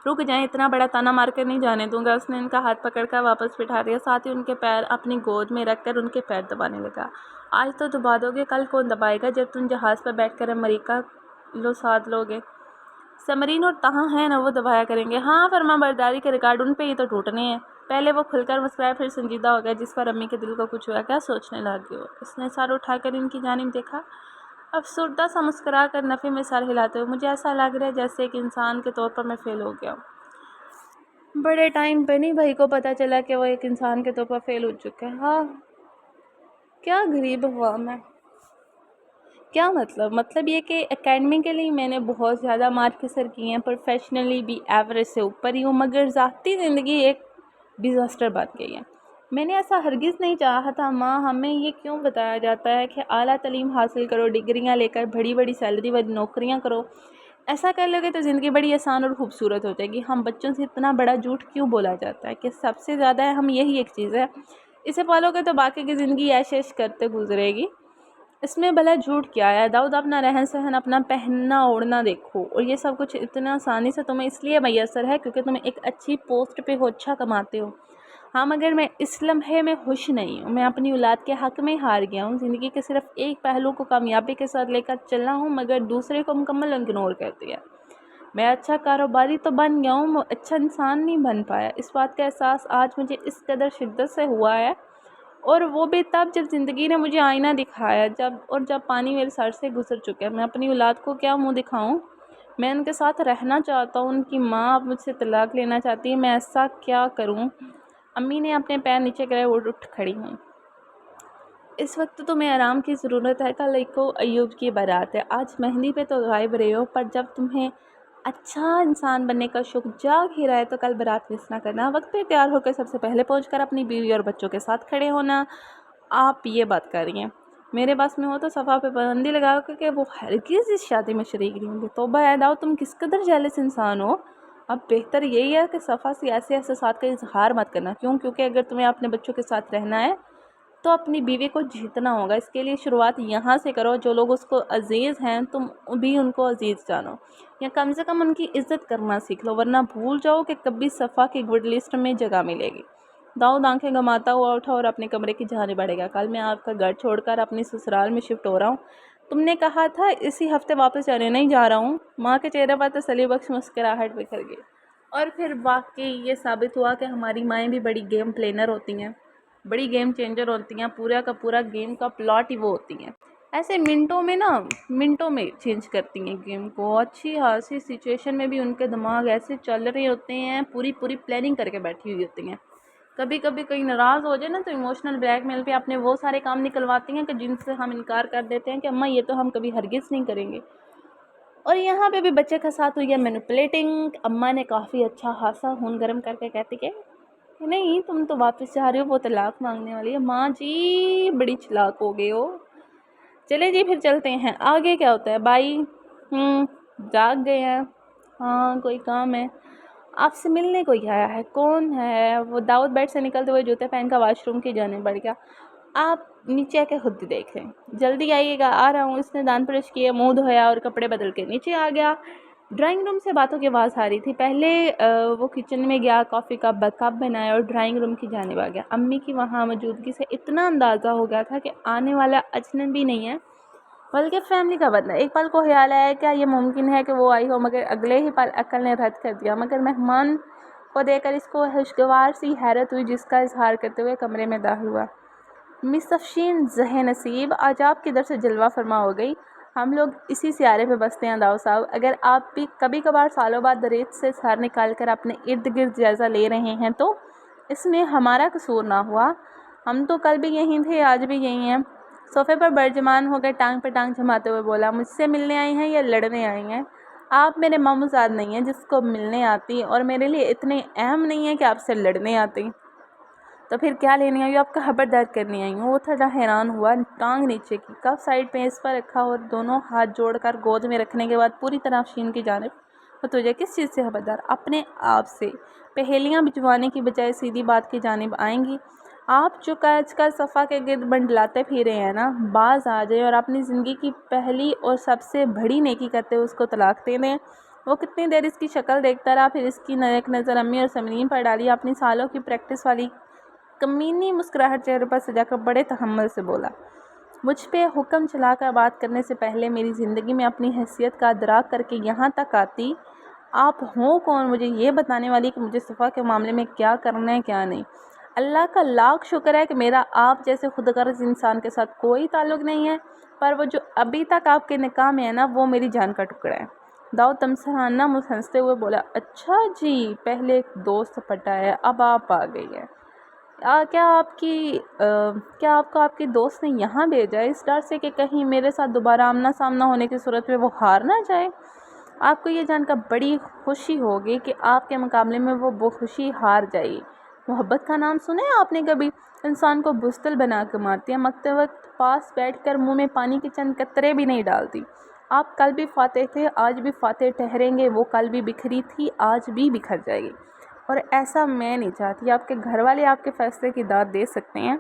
رک جائیں، اتنا بڑا تانا مار کر نہیں جانے دوں گا۔ اس نے ان کا ہاتھ پکڑ کر واپس بٹھا دیا، ساتھ ہی ان کے پیر اپنی گود میں رکھ کر ان کے پیر دبانے لگا۔ آج تو دبا دو گے، کل کون دبائے گا جب تم جہاز پر بیٹھ کر امریکہ ساتھ لوگے؟ سمرین اور تہاں ہیں نا، وہ دبایا کریں گے۔ ہاں، فرما برداری کے ریکارڈ ان پہ ہی تو ٹوٹنے ہیں۔ پہلے وہ کھل کر مسکرائے، پھر سنجیدہ ہو گیا، جس پر امی کے دل کو کچھ ہوا۔ کیا سوچنے لگی ہو؟ اس نے سر اٹھا کر ان کی جانب دیکھا، افسردہ سا مسکرا کر نفی میں سر ہلاتے ہوئے، مجھے ایسا لگ رہا ہے جیسے ایک انسان کے طور پر میں فیل ہو گیا ہوں۔ بڑے ٹائم پہ نہیں بھائی کو پتہ چلا کہ وہ ایک انسان کے طور پر فیل ہو چکا ہے۔ ہاں، کیا غریب ہوا میں۔ کیا مطلب یہ کہ اکیڈمیکلی میں نے بہت زیادہ مارک حاصل کیے ہیں، پروفیشنلی بھی ایوریج سے اوپر ہی ہوں، مگر ذاتی زندگی ایک ڈیزاسٹر بن گئی ہے۔ میں نے ایسا ہرگز نہیں چاہا تھا ماں، ہمیں یہ کیوں بتایا جاتا ہے کہ اعلیٰ تعلیم حاصل کرو، ڈگریاں لے کر بڑی بڑی سیلری والی نوکریاں کرو، ایسا کر لو گے تو زندگی بڑی آسان اور خوبصورت ہو جائے گی۔ ہم بچوں سے اتنا بڑا جھوٹ کیوں بولا جاتا ہے کہ سب سے زیادہ ہم یہی ایک چیز ہے، اسے پالو گے تو باقی کی زندگی ایش ایش کرتے گزرے گی، اس میں بھلا جھوٹ کیا ہے؟ داؤد اپنا رہن سہن، اپنا پہننا اوڑھنا دیکھو، اور یہ سب کچھ اتنا آسانی سے تمہیں اس لیے میسر ہے کیونکہ تم ایک اچھی پوسٹ پہ ہو، اچھا کماتے ہو۔ ہاں، مگر میں اس لمحے میں خوش نہیں ہوں، میں اپنی اولاد کے حق میں ہار گیا ہوں، زندگی کے صرف ایک پہلو کو کامیابی کے ساتھ لے کر چلنا ہوں، مگر دوسرے کو مکمل اگنور کر دیا۔ میں اچھا کاروباری تو بن گیا ہوں، میں اچھا انسان نہیں بن پایا۔ اس بات کا احساس آج مجھے اس قدر شدت سے ہوا ہے، اور وہ بھی تب جب زندگی نے مجھے آئینہ دکھایا، جب پانی میرے سر سے گزر چکا ہے۔ میں اپنی اولاد کو کیا منہ دکھاؤں؟ میں ان کے ساتھ رہنا چاہتا ہوں، ان کی ماں اب مجھ سے طلاق لینا چاہتی ہے، میں ایسا کیا کروں؟ امی نے اپنے پیر نیچے کرے اٹھ کھڑی ہوں۔ اس وقت تمہیں آرام کی ضرورت ہے، کل ایوب کی بارات ہے، آج مہندی پہ تو غائب رہے ہو، پر جب تمہیں اچھا انسان بننے کا شوق جاگ ہی رہا ہے تو کل بارات مس نہ کرنا، وقت پہ تیار ہو کر سب سے پہلے پہنچ کر اپنی بیوی اور بچوں کے ساتھ کھڑے ہونا۔ آپ یہ بات کر رہی ہیں؟ میرے پاس میں ہو تو صفا پہ پابندی لگاؤ کہ وہ ہرگز اس شادی میں شریک نہیں ہوں گے۔ توبہ اے داؤد، تم کس قدر جیلس انسان ہو۔ اب بہتر یہی ہے کہ صفا سے ایسے احساسات کا اظہار مت کرنا۔ کیونکہ اگر تمہیں اپنے بچوں کے ساتھ رہنا ہے تو اپنی بیوی کو جیتنا ہوگا، اس کے لیے شروعات یہاں سے کرو، جو لوگ اس کو عزیز ہیں تم بھی ان کو عزیز جانو، یا کم سے کم ان کی عزت کرنا سیکھ لو، ورنہ بھول جاؤ کہ کبھی صفا کی گڈ لسٹ میں جگہ ملے گی۔ داؤد آنکھیں گماتا ہوا اٹھا اور اپنے کمرے کی جانب بڑھے گا۔ کل میں آپ کا گھر چھوڑ کر اپنی سسرال میں شفٹ ہو رہا ہوں، تم نے کہا تھا اسی ہفتے واپس جانے، نہیں جا رہا ہوں۔ ماں کے چہرے پر تسلی بخش مسکراہٹ بکھر گئی، اور پھر واقعی یہ ثابت ہوا کہ ہماری مائیں بھی بڑی گیم پلینر ہوتی ہیں، بڑی گیم چینجر ہوتی ہیں، پورا کا پورا گیم کا پلاٹ ہی وہ ہوتی ہیں۔ ऐसे मिनटों में चेंज करती हैं गेम को। अच्छी खासी सिचुएशन में भी उनके दिमाग ऐसे चल रहे होते हैं, पूरी प्लानिंग करके बैठी हुई होती हैं। कभी कभी कोई नाराज़ हो जाए ना तो इमोशनल ब्लैकमेल पे अपने वो सारे काम निकलवाती हैं कि जिनसे हम इनकार कर देते हैं कि अम्मा ये तो हम कभी हरगिज़ नहीं करेंगे। और यहाँ पे भी बच्चे के साथ हुई है मैनिपुलेटिंग। अम्मा ने काफ़ी अच्छा खासा खून गर्म करके कहती कि नहीं तुम तो वापस जा रहे हो, वो तलाक मांगने वाली है। माँ जी बड़ी चालाक हो गए हो। चले जी फिर चलते हैं, आगे क्या होता है। भाई जाग गए हैं, हाँ कोई काम है, आपसे मिलने कोई आया है। कौन है वो? दाऊद बेड से निकलते हुए जूते पहन कर वाशरूम की जाने बढ़ गया। आप नीचे आके खुद ही देख लें, जल्दी आइएगा, आ रहा हूँ। इसने दांत ब्रश किए, मुंह धोया और कपड़े बदल के नीचे आ गया। ड्राइंग रूम से बातों की आवाज़ आ रही थी। पहले वो किचन में गया, कॉफ़ी का कप बनाया और ड्राइंग रूम की जानिब आ गया। अम्मी की वहाँ मौजूदगी से इतना अंदाज़ा हो गया था कि आने वाला अजनबी नहीं है बल्कि फैमिली का बंदा। एक पल को ख्याल आया क्या ये मुमकिन है कि वो आई हो, मगर अगले ही पल अक्ल ने रद्द कर दिया। मगर मेहमान को देखकर इसको खुशगवार सी हैरत हुई, जिसका इजहार करते हुए कमरे में दाखिल हुआ। मिस अफशीन ज़हे नसीब, आज आप किधर से जलवा फरमा हो गई। हम लोग इसी सियारे पे बसते हैं दाऊ साहब। अगर आप भी कभी कभार सालों बाद रेत से सर निकाल कर अपने इर्द गिर्द जायज़ा ले रहे हैं तो इसमें हमारा कसूर ना हुआ। हम तो कल भी यहीं थे, आज भी यहीं हैं। सोफे पर बर्जमान हो गए, टांग पे टांग जमाते हुए बोला, मुझसे मिलने आई हैं या लड़ने आई हैं? आप मेरे मामूजाद नहीं हैं जिसको मिलने आती, और मेरे लिए इतने अहम नहीं है कि आपसे लड़ने आती। तो फिर क्या लेने आई? आपका खबरदार करने आई हूँ। वो थोड़ा हैरान हुआ। टांग नीचे की, कप साइड पे इस पर रखा और दोनों हाथ जोड़कर गोद में रखने के बाद पूरी तरह अफशीन की जानिब। तो तुझे किस चीज़ से खबरदार? अपने आप से। पहेलियाँ भिजवाने की बजाय सीधी बात की जानिब आएंगी। आप जो आजकल सफ़ा के गिर्द मंडलाते फिरे हैं ना, बाज आ जाए और अपनी ज़िंदगी की पहली और सबसे बड़ी नेकी करते हुए उसको तलाक दे दें। वो कितनी देर इसकी शक्ल देखता रहा, फिर इसकी एक नज़र अम्मी और समरीन पर डाली। अपनी सालों की प्रैक्टिस वाली कमीनी मुस्कुराहट चेहरे पर सजाकर बड़े तहम्मुल से बोला, मुझ पे हुक्म चलाकर बात करने से पहले मेरी ज़िंदगी में अपनी हैसियत का अदराक करके यहाँ तक आती। आप हो कौन मुझे ये बताने वाली कि मुझे सफ़ा के मामले में क्या करना है क्या नहीं? अल्लाह का लाख शुक्र है कि मेरा आप जैसे खुदगर्ज इंसान के साथ कोई ताल्लुक़ नहीं है, पर वो जो अभी तक आपके निकाह में है ना, वो मेरी जान का टुकड़ा है। दाऊद तमसहाना मुझ हंसते हुए बोला, अच्छा जी, पहले एक दोस्त पटा है, अब आप आ गई है। क्या आपको आपके दोस्त ने यहाँ भेजा है इस डर से कि कहीं मेरे साथ दोबारा आमना सामना होने की सूरत में वो हार ना जाए? आपको ये जानकर बड़ी खुशी होगी कि आपके मुकाबले में वो खुशी हार जाएगी। मोहब्बत का नाम सुना है आपने कभी? इंसान को बुज़दिल बना के मारती है, मरते वक्त पास बैठकर मुंह में पानी के चंद कतरे भी नहीं डालती। आप कल भी फातेह थे, आज भी फातेह ठहरेंगे। वो कल भी बिखरी थी, आज भी बिखर जाएगी। और ऐसा मैं नहीं चाहती। आपके घर वाले आपके फ़ैसले की दाद दे सकते हैं,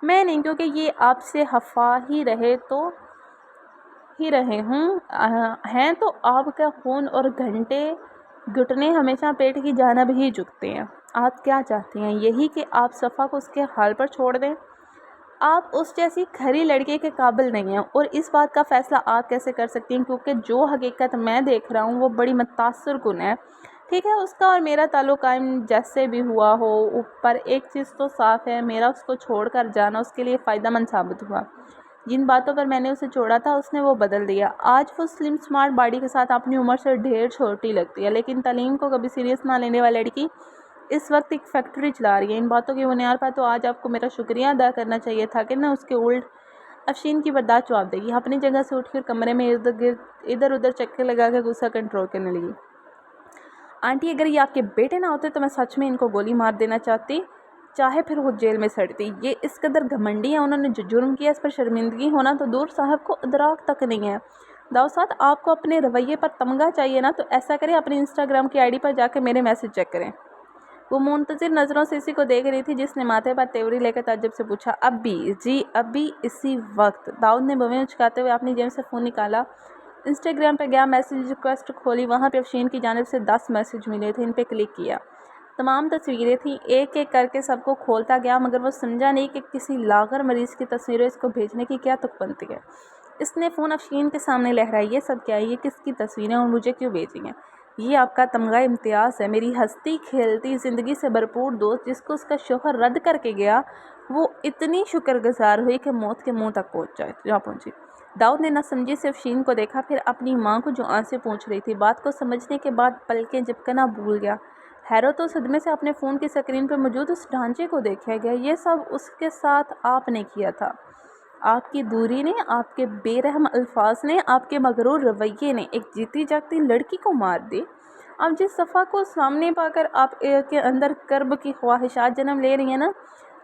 मैं नहीं, क्योंकि ये आपसे खफा ही रहे हैं तो आपका खून और घुटने हमेशा पेट की जानिब ही झुकते हैं। आप क्या चाहती हैं? यही कि आप सफ़ा को उसके हाल पर छोड़ दें? आप उस जैसी खरी लड़के के काबिल नहीं हैं, और इस बात का फ़ैसला आप कैसे कर सकती हैं? क्योंकि जो हकीकत मैं देख रहा हूँ वो बड़ी मुतासिर कुन है। ठीक है, उसका और मेरा ताल्लुक़ कायम जैसे भी हुआ हो, ऊपर एक चीज़ तो साफ़ है, मेरा उसको छोड़कर जाना उसके लिए फ़ायदेमंद साबित हुआ। जिन बातों पर मैंने उसे छोड़ा था उसने वो बदल दिया। आज वो स्लिम स्मार्ट बॉडी के साथ अपनी उम्र से ढेर छोटी लगती है, लेकिन तालीम को कभी सीरियस ना लेने वाली लड़की इस वक्त एक फैक्ट्री चला रही है। इन बातों की बुनियाद पर तो आज आपको मेरा शुक्रिया अदा करना चाहिए था कि ना उसके उल्ट अफशीन की बर्दाश्त जवाब देगी। अपनी जगह से उठकर कमरे में इधर उधर चक्कर लगा कर गुस्सा कंट्रोल करने लगी। आंटी, अगर ये आपके बेटे ना होते तो मैं सच में इनको गोली मार देना चाहती, चाहे फिर वो जेल में सड़ती। ये इस कदर घमंडी है, उन्होंने जो जुर्म किया इस पर शर्मिंदगी होना तो दूर, साहब को अदराक तक नहीं है। दाऊद साहब, आपको अपने रवैये पर तमगा चाहिए ना, तो ऐसा करें, अपनी इंस्टाग्राम की आईडी पर जाकर मेरे मैसेज चेक करें। वो मुंतज़िर नज़रों से इसी को देख रही थी, जिसने माथे पर तेवरी लेकर ताज्जुब से पूछा, अभी? जी अभी, इसी वक्त। दाऊद ने बवें उचकाते हुए अपनी जेब से फ़ोन निकाला, इंस्टाग्राम पर गया, मैसेज रिक्वेस्ट खोली। वहाँ पे अफशीन की जानिब से 10 मैसेज मिले थे। इन पे क्लिक किया, तमाम तस्वीरें थीं। एक एक करके सबको खोलता गया, मगर वो समझा नहीं कि किसी लागर मरीज़ की तस्वीरें इसको भेजने की क्या तुक बनती है। इसने फ़ोन अफशीन के सामने लहराई, ये सब क्या है? ये किसकी तस्वीरें और मुझे क्यों भेजी हैं? ये आपका तमगा इम्तियाज़ है। मेरी हंसती खेलती ज़िंदगी से भरपूर दोस्त, जिसको उसका शौहर रद्द करके गया, वो इतनी शुक्रगुजार हुई कि मौत के मुंह तक जा पहुंची। दाऊद ने न समझी से अफशीन को देखा, फिर अपनी माँ को जो आंसू पूछ रही थी। बात को समझने के बाद पलकें झपकना भूल गया। हैरत और सदमे से अपने फ़ोन की स्क्रीन पर मौजूद उस ढांचे को देखा गया। ये सब उसके साथ आपने किया था। आपकी दूरी ने, आपके बेरहम अल्फाज ने, आपके मगरूर रवैये ने एक जीती जागती लड़की को मार दी। अब जिस सफ़ा को सामने पाकर आप के अंदर कर्ब की ख्वाहिशात जन्म ले रही हैं ना,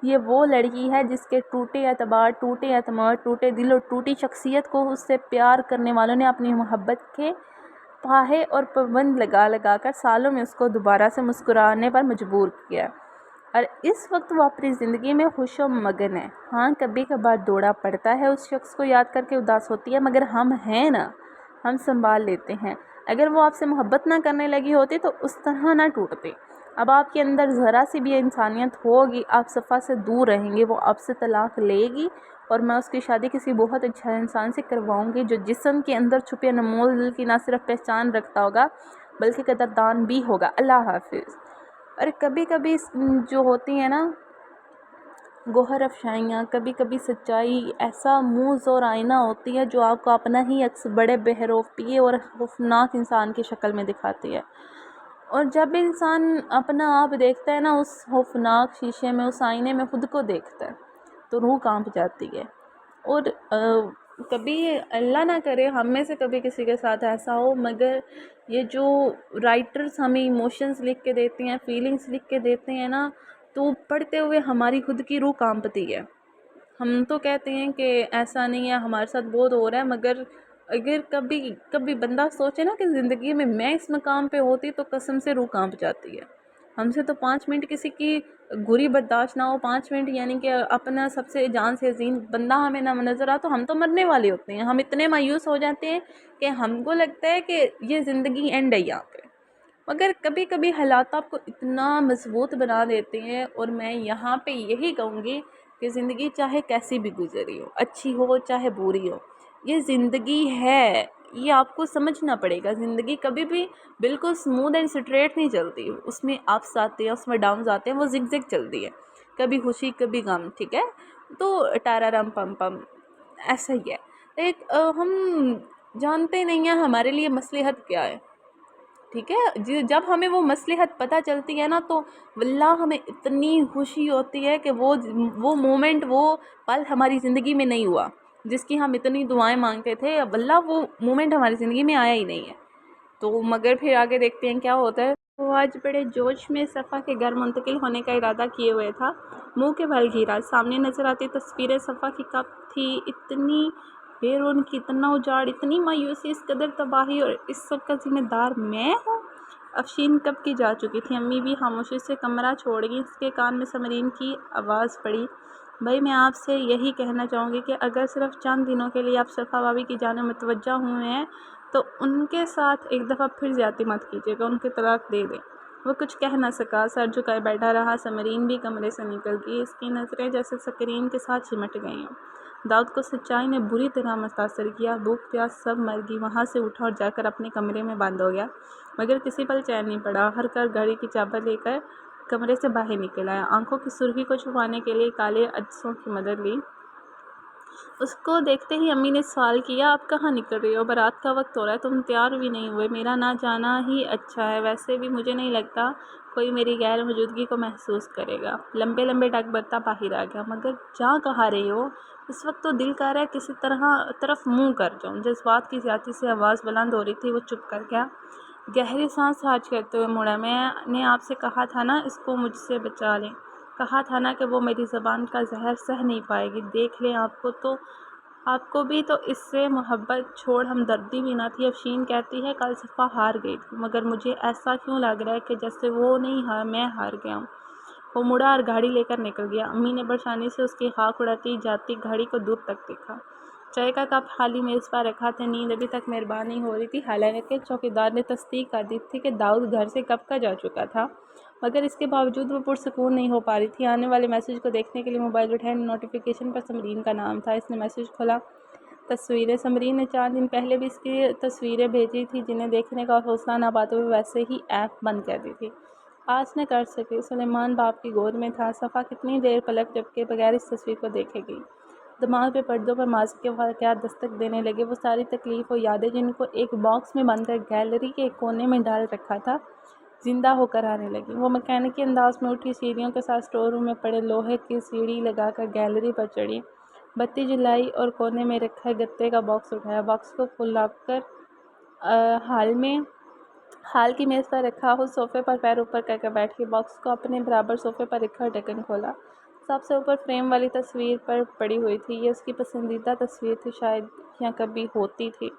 ये वो लड़की है जिसके टूटे एतबार, टूटे एतमाद, टूटे दिल और टूटी शख्सियत को उससे प्यार करने वालों ने अपनी मोहब्बत के फाहे और पाबंद लगा लगा कर सालों में उसको दोबारा से मुस्कुराने पर मजबूर किया। और इस वक्त वो अपनी ज़िंदगी में खुश और मगन है। हाँ, कभी कभार दौड़ा पड़ता है, उस शख्स को याद करके उदास होती है, मगर हम हैं ना, हम संभाल लेते हैं। अगर वो आपसे मोहब्बत ना करने लगी होती तो उस तरह ना टूटती। अब आपके अंदर ज़रा सी भी इंसानियत होगी, आप सफ़ा से दूर रहेंगे, वो आपसे तलाक लेगी और मैं उसकी शादी किसी बहुत अच्छा इंसान से करवाऊंगी जो जिस्म के अंदर छुपे अनमोल दिल की ना सिर्फ पहचान रखता होगा बल्कि कदरदान भी होगा। अल्लाह हाफिज़। और कभी कभी जो होती है ना गोहर अफशाइयाँ, कभी कभी सच्चाई ऐसा मुँह और आईना होती है जो आपको अपना ही अक्स बड़े बेहरौफ पिए और खौफनाक इंसान की शक्ल में दिखाती है। और जब इंसान अपना आप देखता है ना, उस खौफनाक शीशे में, उस आईने में खुद को देखता है तो रूह कांप जाती है। और कभी अल्लाह ना करे हम में से कभी किसी के साथ ऐसा हो, मगर ये जो राइटर्स हमें इमोशंस लिख के देते हैं, फीलिंग्स लिख के देते हैं ना, तो पढ़ते हुए हमारी खुद की रूह कांपती है। हम तो कहते हैं कि ऐसा नहीं है, हमारे साथ बहुत हो रहा है, मगर अगर कभी कभी बंदा सोचे ना कि ज़िंदगी में मैं इस मकाम पे होती तो कसम से रूह कांप जाती है। हमसे तो 5 मिनट किसी की बुरी बर्दाश्त ना हो, 5 मिनट यानी कि अपना सबसे जान से अजीम बंदा हमें ना नज़र आ तो हम तो मरने वाले होते हैं। हम इतने मायूस हो जाते हैं कि हमको लगता है कि ये ज़िंदगी एंड है यहाँ पे। मगर कभी कभी हालात आपको इतना मजबूत बना देते हैं। और मैं यहाँ पे यही कहूँगी कि ज़िंदगी चाहे कैसी भी गुजरी हो, अच्छी हो चाहे बुरी हो, ये ज़िंदगी है, ये आपको समझना पड़ेगा। ज़िंदगी कभी भी बिल्कुल स्मूथ एंड स्ट्रेट नहीं चलती, उसमें अप्स आते हैं, उसमें डाउन्स आते हैं, वो जिग चलती है, कभी खुशी कभी गम, ठीक है। तो टारारम पम पम ऐसा ही है। एक हम जानते नहीं हैं हमारे लिए मसलहत क्या है, ठीक है। जब हमें वो मसलहत पता चलती है ना, तो वल्लाह हमें इतनी खुशी होती है कि वो मोमेंट, वो पल हमारी ज़िंदगी में नहीं हुआ जिसकी हम इतनी दुआएं मांगते थे। वल्लाह वो मोमेंट हमारी ज़िंदगी में आया ही नहीं है। तो मगर फिर आगे देखते हैं क्या होता है। वो आज बड़े जोश में सफ़ा के घर मुंतकिल होने का इरादा किए हुए था। मुंह के बल घिरा, सामने नज़र आती तस्वीरें सफ़ा की कब थी, इतनी बेरून की, इतना उजाड़, इतनी मायूसी, इस कदर तबाही, और इस सब का ज़िम्मेदार मैं हूँ। अफशीन कब की जा चुकी थी। अम्मी भी खामोशी से कमरा छोड़ गई। इसके कान में समरीन की आवाज़ पड़ी, भाई मैं आपसे यही कहना चाहूँगी कि अगर सिर्फ चंद दिनों के लिए आप सफ़ा भाभी की जानिब मुतवज्जा हुए हैं तो उनके साथ एक दफ़ा फिर ज़्यादती मत कीजिएगा, उनके तलाक दे दें। वो कुछ कह ना सका, सर झुकाए बैठा रहा। समरीन भी कमरे से निकल गई, इसकी नज़रें जैसे स्क्रीन के साथ चिमट गई हैं। दाऊद को सच्चाई ने बुरी तरह मुतासर किया। भूख प्यास सब मर गई। वहाँ से उठा और जाकर अपने कमरे में बंद हो गया, मगर किसी पल चैन नहीं पड़ा। हर कर घड़ी की चाबी लेकर कमरे से बाहर निकल आया। आंखों की सुर्खी को छुपाने के लिए काले अजसों की मदद ली। उसको देखते ही अम्मी ने सवाल किया, आप कहाँ निकल रही हो? बारात का वक्त हो रहा है, तुम तैयार भी नहीं हुए। मेरा ना जाना ही अच्छा है, वैसे भी मुझे नहीं लगता कोई मेरी गैर मौजूदगी को महसूस करेगा। लंबे लंबे डग भरता बाहर आ गया। मगर जा कहाँ रही हो? इस वक्त तो दिल कर रहा है किसी तरफ मुँह कर जाऊँ। जज्बात की ज़्यादती से आवाज़ बुलंद हो रही थी। वो चुप कर गया, गहरी सांस खारिज करते हुए मुड़ा। मैंने आपसे कहा था ना इसको मुझसे बचा लें, कहा था ना कि वो मेरी ज़बान का जहर सह नहीं पाएगी। देख लें आपको भी तो इससे मोहब्बत छोड़ हमदर्दी भी ना थी। अफशीन कहती है कल सफ़ा हार गई थी, मगर मुझे ऐसा क्यों लग रहा है कि जैसे वो नहीं हार, मैं हार गया हूँ। वो मुड़ा और गाड़ी लेकर निकल गया। अम्मी ने परेशानी से उसकी खाक उड़ाती जाती गाड़ी को दूर तक देखा। चाय का कप खाली मेज़ पर रखा था। नींद अभी तक मेहरबान नहीं हो रही थी। हालांकि चौकीदार ने तस्दीक कर दी थी कि दाऊद घर से कब का जा चुका था, मगर इसके बावजूद वो पुरसकून नहीं हो पा रही थी। आने वाले मैसेज को देखने के लिए मोबाइल उठाया। नोटिफिकेशन पर समरीन का नाम था। इसने मैसेज खोला। तस्वीरें। समरीन ने 4 दिन पहले भी इसकी तस्वीरें भेजी थी, जिन्हें देखने का हौसला ना पाते हुए वैसे ही ऐप बंद कर दी थी। आज न कर सके। सुलेमान बाप की गोद में था। सफ़ा कितनी देर पलक झपके बगैर इस तस्वीर को देखेगी। دماغ پہ پردوں پر ماضی کے واقعات دستک دینے لگے، وہ ساری تکلیف و یادیں جن کو ایک باکس میں بند کر گیلری کے ایک کونے میں ڈال رکھا تھا، زندہ ہو کر آنے لگی۔ وہ مکینکی انداز میں اٹھی، سیڑھیوں کے ساتھ اسٹور روم میں پڑے لوہے کی سیڑھی لگا کر گیلری پر چڑھی، بتی جلائی اور کونے میں رکھا گتے کا باکس اٹھایا۔ باکس کو کھلا کر ہال کی میز پر رکھا، اس صوفے پر پیر اوپر کر کے بیٹھی، باکس کو اپنے برابر صوفے پر رکھا، ڈھکن کھولا۔ سب سے اوپر فریم والی تصویر پر پڑی ہوئی تھی، یہ اس کی پسندیدہ تصویر تھی، شاید یا کبھی ہوتی تھی۔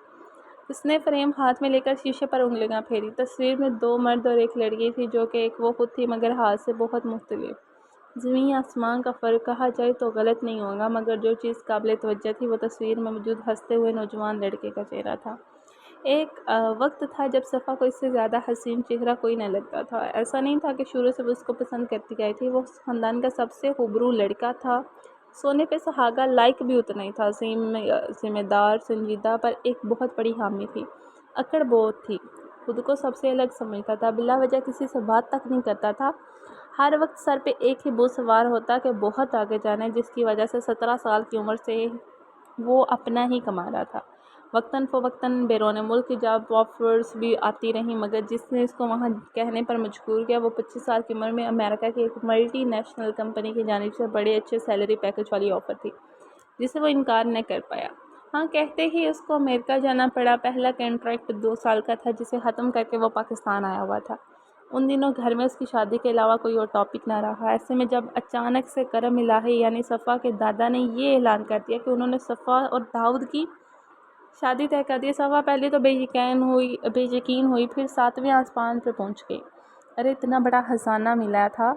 اس نے فریم ہاتھ میں لے کر شیشے پر انگلیاں پھیری۔ تصویر میں 2 مرد اور ایک لڑکی تھی، جو کہ ایک وہ خود تھی مگر ہاتھ سے بہت مختلف۔ زمین آسمان کا فرق کہا جائے تو غلط نہیں ہوگا، مگر جو چیز قابل توجہ تھی وہ تصویر میں موجود ہنستے ہوئے نوجوان لڑکے کا چہرہ تھا۔ ایک وقت تھا جب صفا کو اس سے زیادہ حسین چہرہ کوئی نہ لگتا تھا۔ ایسا نہیں تھا کہ شروع سے وہ اس کو پسند کرتی آئی تھی، وہ اس خاندان کا سب سے خوبرو لڑکا تھا، سونے پہ سہاگا، لائق بھی اتنا ہی تھا، ذمہ دار، سنجیدہ، پر ایک بہت بڑی خامی تھی، اکڑ بہت تھی، خود کو سب سے الگ سمجھتا تھا، بلا وجہ کسی سے بات تک نہیں کرتا تھا، ہر وقت سر پہ ایک ہی بت سوار ہوتا کہ بہت آگے جانا ہے، جس کی وجہ سے 17 سال کی عمر سے وہ اپنا ہی کما رہا تھا۔ وقتاً فوقتاً بیرون ملک کی جاب آفرز بھی آتی رہیں، مگر جس نے اس کو وہاں کہنے پر مجبور کیا وہ 25 سال کی عمر میں امریکہ کی ایک ملٹی نیشنل کمپنی کی جانب سے بڑے اچھے سیلری پیکج والی آفر تھی، جسے وہ انکار نہ کر پایا۔ ہاں کہتے ہی اس کو امریکہ جانا پڑا۔ پہلا کنٹریکٹ 2 سال کا تھا، جسے ختم کر کے وہ پاکستان آیا ہوا تھا۔ ان دنوں گھر میں اس کی شادی کے علاوہ کوئی اور ٹاپک نہ رہا۔ ایسے میں جب اچانک سے کرم الہی یعنی صفا کے دادا نے یہ اعلان کر دیا کہ انہوں نے صفا اور داؤد کی شادی طے کر دی، صفا پہلے تو بے یقین ہوئی، پھر 7ویں آسمان پہ پہنچ گئی۔ ارے اتنا بڑا خزانہ ملا تھا،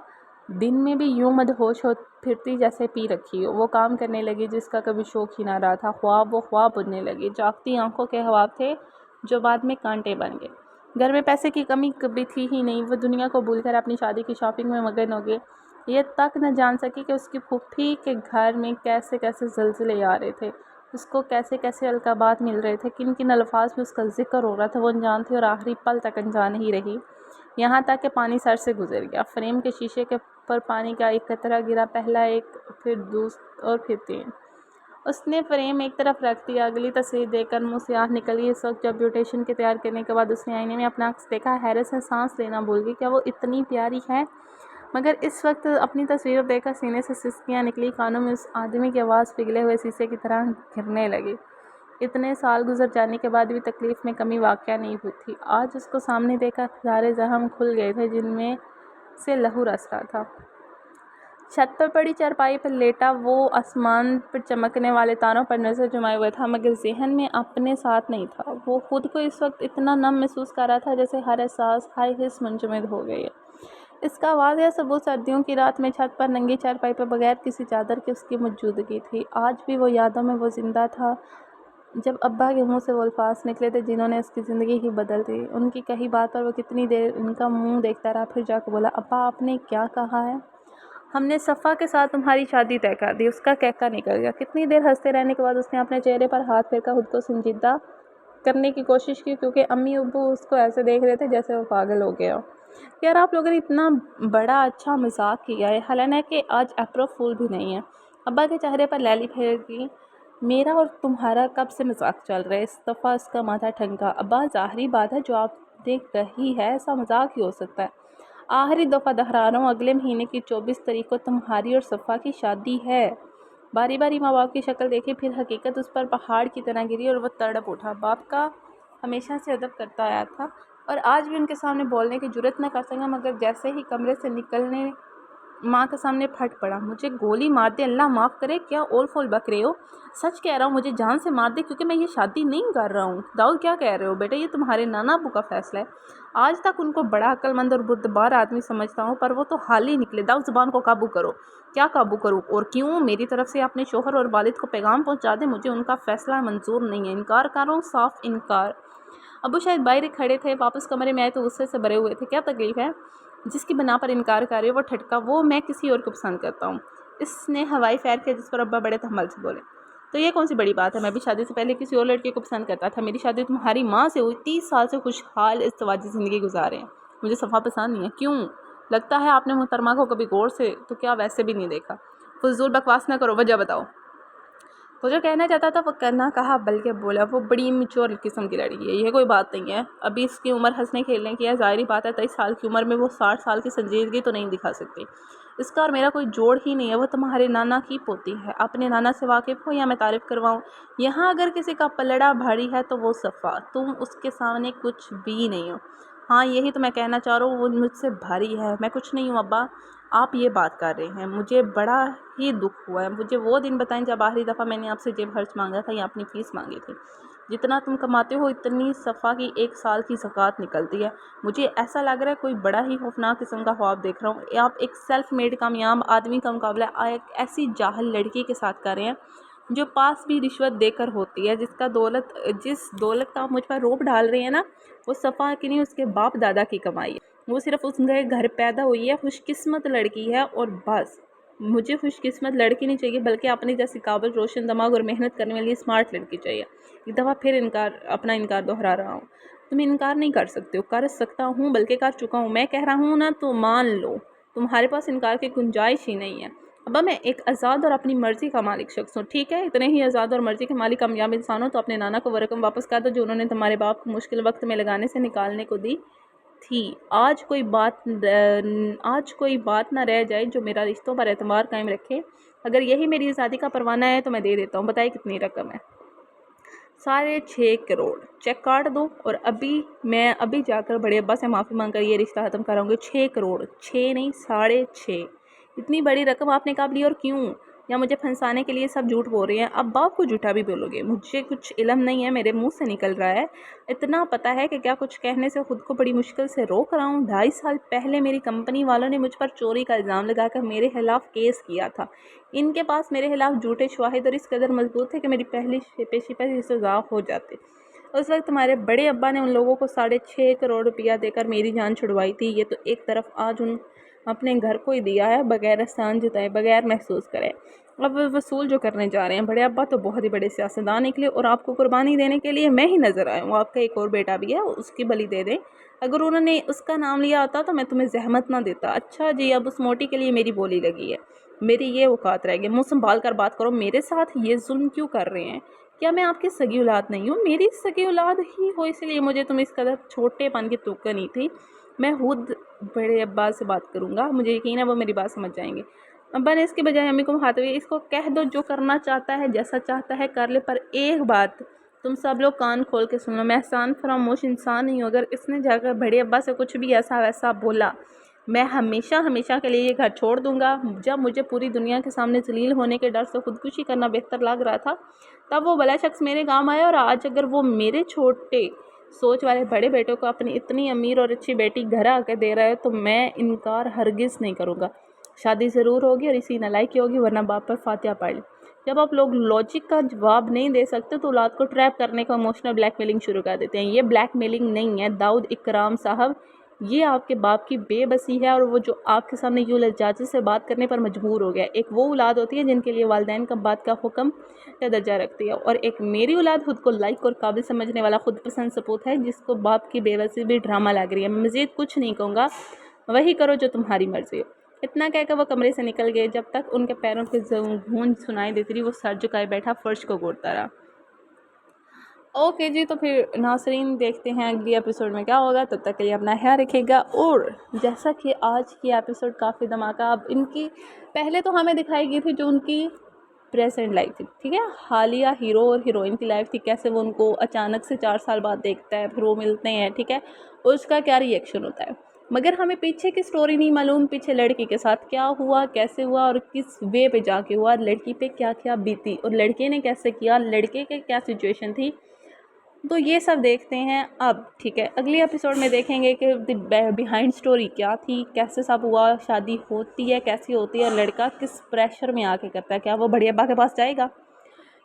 دن میں بھی یوں مدہوش ہو پھرتی جیسے پی رکھی ہو۔ وہ کام کرنے لگی جس کا کبھی شوق ہی نہ رہا تھا، وہ خواب بننے لگی، جاگتی آنکھوں کے خواب تھے جو بعد میں کانٹے بن گئے۔ گھر میں پیسے کی کمی کبھی تھی ہی نہیں، وہ دنیا کو بھول کر اپنی شادی کی شاپنگ میں مگن ہو گئی، یہ تک نہ جان سکی کہ اس کی پھوپھی کے گھر میں کیسے کیسے زلزلے آ رہے تھے، اس کو کیسے کیسے القابات مل رہے تھے، کن کن الفاظ میں اس کا ذکر ہو رہا تھا، وہ انجان تھی اور آخری پل تک انجان ہی رہی، یہاں تک کہ پانی سر سے گزر گیا۔ فریم کے شیشے کے پر پانی کا ایک قطرہ گرا، پہلا ایک، پھر دوسرا اور پھر 3۔ اس نے فریم ایک طرف رکھ دیا، اگلی تصویر دیکھ کر منہ سے آہ نکل گئی۔ اس وقت جب بیوٹیشن کے تیار کرنے کے بعد اس نے آئینے میں اپنا عکس دیکھا، حیرت سے سانس لینا بھول گئی، کیا وہ اتنی پیاری ہے؟ مگر اس وقت اپنی تصویر دیکھ کر سینے سے سسکیاں نکلی، کانوں میں اس آدمی کی آواز پگھلے ہوئے شیشے کی طرح گرنے لگی۔ اتنے سال گزر جانے کے بعد بھی تکلیف میں کمی واقع نہیں ہوئی تھی۔ آج اس کو سامنے دیکھ کر ہزاریں زخم کھل گئے تھے جن میں سے لہو رس رہا تھا۔ چھت پر پڑی چارپائی پر لیٹا وہ آسمان پر چمکنے والے تاروں پر نظر جمائے ہوئے تھا، مگر ذہن میں اپنے ساتھ نہیں تھا۔ وہ خود کو اس وقت اتنا نم محسوس کر رہا تھا جیسے ہر احساس، ہر حس منجمد ہو گئی ہے۔ اس کا واضح ثبوت سردیوں کی رات میں چھت پر ننگی چارپائی پر بغیر کسی چادر کے اس کی موجودگی تھی۔ آج بھی وہ یادوں میں وہ زندہ تھا جب ابا کے منہ سے وہ الفاظ نکلے تھے جنہوں نے اس کی زندگی ہی بدل دی۔ ان کی کہی بات پر وہ کتنی دیر ان کا منہ دیکھتا رہا، پھر جا کے بولا، ابا آپ نے کیا کہا ہے؟ ہم نے صفا کے ساتھ تمہاری شادی طے کر دی۔ اس کا کہکا نکل گیا۔ کتنی دیر ہنستے رہنے کے بعد اس نے اپنے چہرے پر ہاتھ پھیر کر خود کو سنجیدہ کرنے کی کوشش کی، کیونکہ امی ابو اس کو ایسے دیکھ رہے تھے جیسے وہ پاگل ہو گیا ہو۔ یار آپ لوگوں نے اتنا بڑا اچھا مذاق کیا ہے، حالانکہ آج اپریل فول بھی نہیں ہے۔ ابا کے چہرے پر لیلی پھیر گئی۔ میرا اور تمہارا کب سے مذاق چل رہا ہے؟ اس دفعہ اس کا ماتھا ٹھنکا۔ ابا ظاہری بات ہے جو آپ نے کہی ہے، ایسا مذاق ہی ہو سکتا ہے۔ آخری دفعہ دہرا رہا ہوں، اگلے مہینے کی 24 تاریخ کو تمہاری اور صفا کی شادی ہے۔ باری باری ماں باپ کی شکل دیکھی، پھر حقیقت اس پر پہاڑ کی طرح گری اور وہ تڑپ اٹھا۔ باپ کا ہمیشہ سے ادب کرتا آیا تھا اور آج بھی ان کے سامنے بولنے کی جرات نہ کر سکا، مگر جیسے ہی کمرے سے نکلنے ماں کے سامنے پھٹ پڑا۔ مجھے گولی مار دے، اللہ معاف کرے، کیا اول فول بک رہے ہو؟ سچ کہہ رہا ہوں، مجھے جان سے مار دے، کیونکہ میں یہ شادی نہیں کر رہا ہوں۔ داؤد کیا کہہ رہے ہو بیٹا؟ یہ تمہارے نانا ابو کا فیصلہ ہے۔ آج تک ان کو بڑا عقل مند اور بردبار آدمی سمجھتا ہوں، پر وہ تو حال ہی نکلے۔ داؤد زبان کو قابو کرو۔ کیا قابو کروں؟ اور کیوں؟ میری طرف سے اپنے شوہر اور والد کو پیغام پہنچا دے، مجھے ان کا فیصلہ منظور نہیں ہے۔ انکار کرو، صاف انکار۔ ابو شاید باہر کھڑے تھے، واپس کمرے میں آئے تو غصے سے بھرے ہوئے تھے۔ کیا تکلیف ہے جس کی بنا پر انکار کر رہے ہو؟ وہ ٹھٹکا، وہ میں کسی اور کو پسند کرتا ہوں۔ اس نے ہوائی فائر کیا، جس پر ابا بڑے تحمل سے بولے، تو یہ کون سی بڑی بات ہے؟ میں بھی شادی سے پہلے کسی اور لڑکے کو پسند کرتا تھا۔ میری شادی تمہاری ماں سے ہوئی، 30 سال سے خوشحال ازدواجی زندگی گزارے ہیں۔ مجھے صفا پسند نہیں ہے۔ کیوں؟ لگتا ہے آپ نے محترمہ کو کبھی غور سے تو کیا ویسے بھی نہیں دیکھا۔ فضول بکواس نہ کرو، وجہ بتاؤ۔ वो जो कहना चाहता था वो करना कहा बल्कि बोला। वो बड़ी इमेच्योर किस्म की लड़की है, ये कोई बात नहीं है। अभी इसकी उम्र हंसने खेलने की है, ज़ाहिर बात है 23 साल की उम्र में वो 60 साल की संजीदगी तो नहीं दिखा सकती। इसका और मेरा कोई जोड़ ही नहीं है। वो तुम्हारे नाना की पोती है। अपने नाना से वाकिफ़ हो या मैं तारीफ़ करवाऊँ? यहाँ अगर किसी का पलड़ा भारी है तो वो सफ़ा, तुम उसके सामने कुछ भी नहीं हो। हाँ यही तो मैं कहना चाह रहा हूँ, वो मुझसे भारी है, मैं कुछ नहीं हूँ अब्बा। आप ये बात कर रहे हैं, मुझे बड़ा ही दुख हुआ है। मुझे वो दिन बताएं जब आखिरी दफ़ा मैंने आपसे जेब खर्च मांगा था या अपनी फ़ीस मांगी थी। जितना तुम कमाते हो इतनी सफ़ा की 1 साल की ज़कात निकलती है। मुझे ऐसा लग रहा है कोई बड़ा ही खौफनाक किस्म का ख्वाब देख रहा हूँ। आप एक सेल्फ मेड कामयाब आदमी का मुकाबला एक ऐसी जाहिल लड़की के साथ कर रहे हैं जो पास भी रिश्वत देकर होती है, जिस दौलत का आप मुझ पर रोब डाल रहे हैं ना, वो सफ़ा की नहीं उसके बाप दादा की कमाई है। वो सिर्फ उसके घर पैदा हुई है, खुशकिस्मत लड़की है और बस। मुझे खुशकिस्मत लड़की नहीं चाहिए बल्कि अपनी जैसी काबिल, रोशन दिमाग और मेहनत करने वाली स्मार्ट लड़की चाहिए। एक दफ़ा फिर अपना इनकार दोहरा रहा हूँ। तुम इनकार नहीं कर सकते हो, कर सकता हूँ बल्कि कर चुका हूँ। मैं कह रहा हूँ ना तो मान लो, तुम्हारे पास इनकार की गुंजाइश ही नहीं है। अब्बा मैं एक आज़ाद और अपनी मर्ज़ी का मालिक शख्स हूँ, ठीक है? इतने ही आज़ाद और मर्ज़ी के मालिक कामयाब इंसान हो तो अपने नाना को वो रकम वापस कर दो जो उन्होंने तुम्हारे बाप को मुश्किल वक्त में लगाने से निकालने को दी थी। आज कोई बात ना रह जाए जो मेरा रिश्तों पर एतबार कायम रखे। अगर यही मेरी आज़ादी का परवाना है तो मैं दे देता हूँ। बताइए कितनी रकम है? 6.5 करोड़। चेक काट दो और मैं अभी जाकर बड़े अब्बा से माफ़ी मांग कर ये रिश्ता ख़त्म कराऊंगी। 6 करोड़, 6 नहीं 6.5। इतनी बड़ी रकम आपने कब ली और क्यों? या मुझे फंसाने के लिए सब झूठ बोल रही हैं? अब बाप को झूठा भी बोलोगे? मुझे कुछ इल्म नहीं है, मेरे मुंह से निकल रहा है। इतना पता है कि क्या कुछ कहने से खुद को बड़ी मुश्किल से रोक रहा हूँ। 2.5 साल पहले मेरी कंपनी वालों ने मुझ पर चोरी का इल्ज़ाम लगाकर मेरे खिलाफ केस किया था। इनके पास मेरे खिलाफ झूठे शवाहिद और इस कदर मजबूत थे कि मेरी पहली पेशी पर ही सज़ा हो जाती। उस वक्त तुम्हारे बड़े अब्बा ने उन लोगों को 6.5 करोड़ रुपया देकर मेरी जान छुड़वाई थी। ये तो एक तरफ आज उन अपने घर को ही दिया है, बगैर एहसान जताए, बगैर महसूस करे। अब वसूल जो करने जा रहे हैं। बड़े अब्बा तो बहुत ही बड़े सियासतदान निकले और आपको कुर्बानी देने के लिए मैं ही नज़र आया हूँ। आपका एक और बेटा भी है, उसकी बलि दे दें। अगर उन्होंने उसका नाम लिया होता तो मैं तुम्हें जहमत ना देता। अच्छा जी, अब उस मोटी के लिए मेरी बोली लगी है, मेरी ये औकात रह गई। मुँह संभाल कर बात करो। मेरे साथ ये जुल्म क्यों कर रहे हैं? क्या मैं आपकी सगी औलाद नहीं हूँ? मेरी सगी औलाद ही हो इसलिए मुझे तुम इस कदर छोटेपन की तुक्का नहीं थी। मैं खुद बड़े अब्बा से बात करूँगा, मुझे यकीन है वो मेरी बात समझ जाएंगे। अब्बा ने इसके बजाय अम्मी को उठाते हुए, इसको कह दो जो करना चाहता है जैसा चाहता है कर ले, पर एक बात तुम सब लोग कान खोल के सुन लो, मैं एहसान फरामोश इंसान नहीं हूँ। अगर इसने जाकर बड़े अब्बा से कुछ भी ऐसा वैसा बोला, मैं हमेशा हमेशा के लिए ये घर छोड़ दूंगा। जब मुझे पूरी दुनिया के सामने जलील होने के डर से खुदकुशी करना बेहतर लग रहा था, तब वो भला शख्स मेरे काम आया। और आज अगर वो मेरे छोटे सोच वाले बड़े बेटे को अपनी इतनी अमीर और अच्छी बेटी घर आके दे रहा है तो मैं इनकार हरगिज़ नहीं करूँगा। शादी ज़रूर होगी और इसी नालायक की होगी, वरना बाप पर फातिहा पढ़ ले। जब आप लोग लॉजिक का जवाब नहीं दे सकते तो औलाद को ट्रैप करने का इमोशनल ब्लैकमेलिंग शुरू कर देते हैं। ये ब्लैकमेलिंग नहीं है दाऊद इकराम साहब, ये आपके बाप की बेबसी है। और वो जो आपके सामने यूं लज्जाजी से बात करने पर मजबूर हो गया। एक वो औलाद होती है जिनके लिए वालिदैन का बात का हुक्म का दर्जा रखती है, और एक मेरी औलाद खुद को लाइक और काबिल समझने वाला खुद पसंद सपूत है जिसको बाप की बेबसी भी ड्रामा लग रही है। मैं मज़ीद कुछ नहीं कहूँगा, वही करो जो तुम्हारी मर्ज़ी हो। इतना कहकर वो कमरे से निकल गए। जब तक उनके पैरों की गूंज सुनाई देती रही वो सर झुकाए बैठा फर्श को घूरता रहा। ओके जी, तो फिर नाज़रीन देखते हैं अगली एपिसोड में क्या होगा। तब तक के लिए अपना ख्याल रखिएगा। और जैसा कि आज की एपिसोड काफ़ी धमाका, अब इनकी पहले तो हमें दिखाई गई थी जो उनकी प्रेजेंट लाइफ थी, ठीक है, हालिया हीरो और हीरोइन की लाइफ थी, कैसे वो उनको अचानक से 4 साल बाद देखता है, फिर वो मिलते हैं, ठीक है, और उसका क्या रिएक्शन होता है। मगर हमें पीछे की स्टोरी नहीं मालूम, पीछे लड़की के साथ क्या हुआ, कैसे हुआ और किस वे पे जाके हुआ, लड़की पे क्या क्या बीती और लड़के ने कैसे किया, लड़के के क्या सिचुएशन थी। तो ये सब देखते हैं अब, ठीक है। अगली एपिसोड में देखेंगे कि बिहाइंड स्टोरी क्या थी, कैसे सब हुआ, शादी होती है कैसी होती है, लड़का किस प्रेशर में आके करता है, क्या वो बड़े अब्बा के पास जाएगा,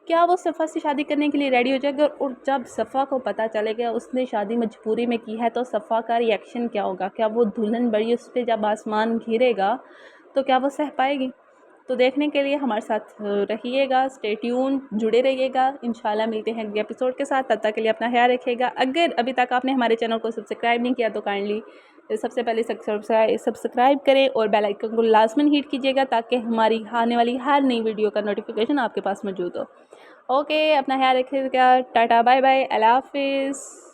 क्या वो सफ़ा से शादी करने के लिए रेडी हो जाएगा, और जब सफ़ा को पता चलेगा उसने शादी मजबूरी में की है तो सफ़ा का रिएक्शन क्या होगा, क्या वो दुल्हन बड़ी उस पर जब आसमान घिरेगा तो क्या वो सह पाएगी। تو دیکھنے کے لیے ہمارے ساتھ رہیے گا، اسٹے ٹیون، جڑے رہیے گا. انشاءاللہ ملتے ہیں اگلے ایپیسوڈ کے ساتھ. تب تک کے لیے اپنا خیال رکھیے گا. اگر ابھی تک آپ نے ہمارے چینل کو سبسکرائب نہیں کیا تو کائنڈلی سب سے پہلے سبسکرائب کریں اور بیل آئکن کو لازماً ہٹ کیجیے گا تاکہ ہماری آنے والی ہر نئی ویڈیو کا نوٹیفیکیشن آپ کے پاس موجود ہو. اوکے، اپنا خیال رکھیے گا. ٹاٹا، بائے بائے، اللہ حافظ.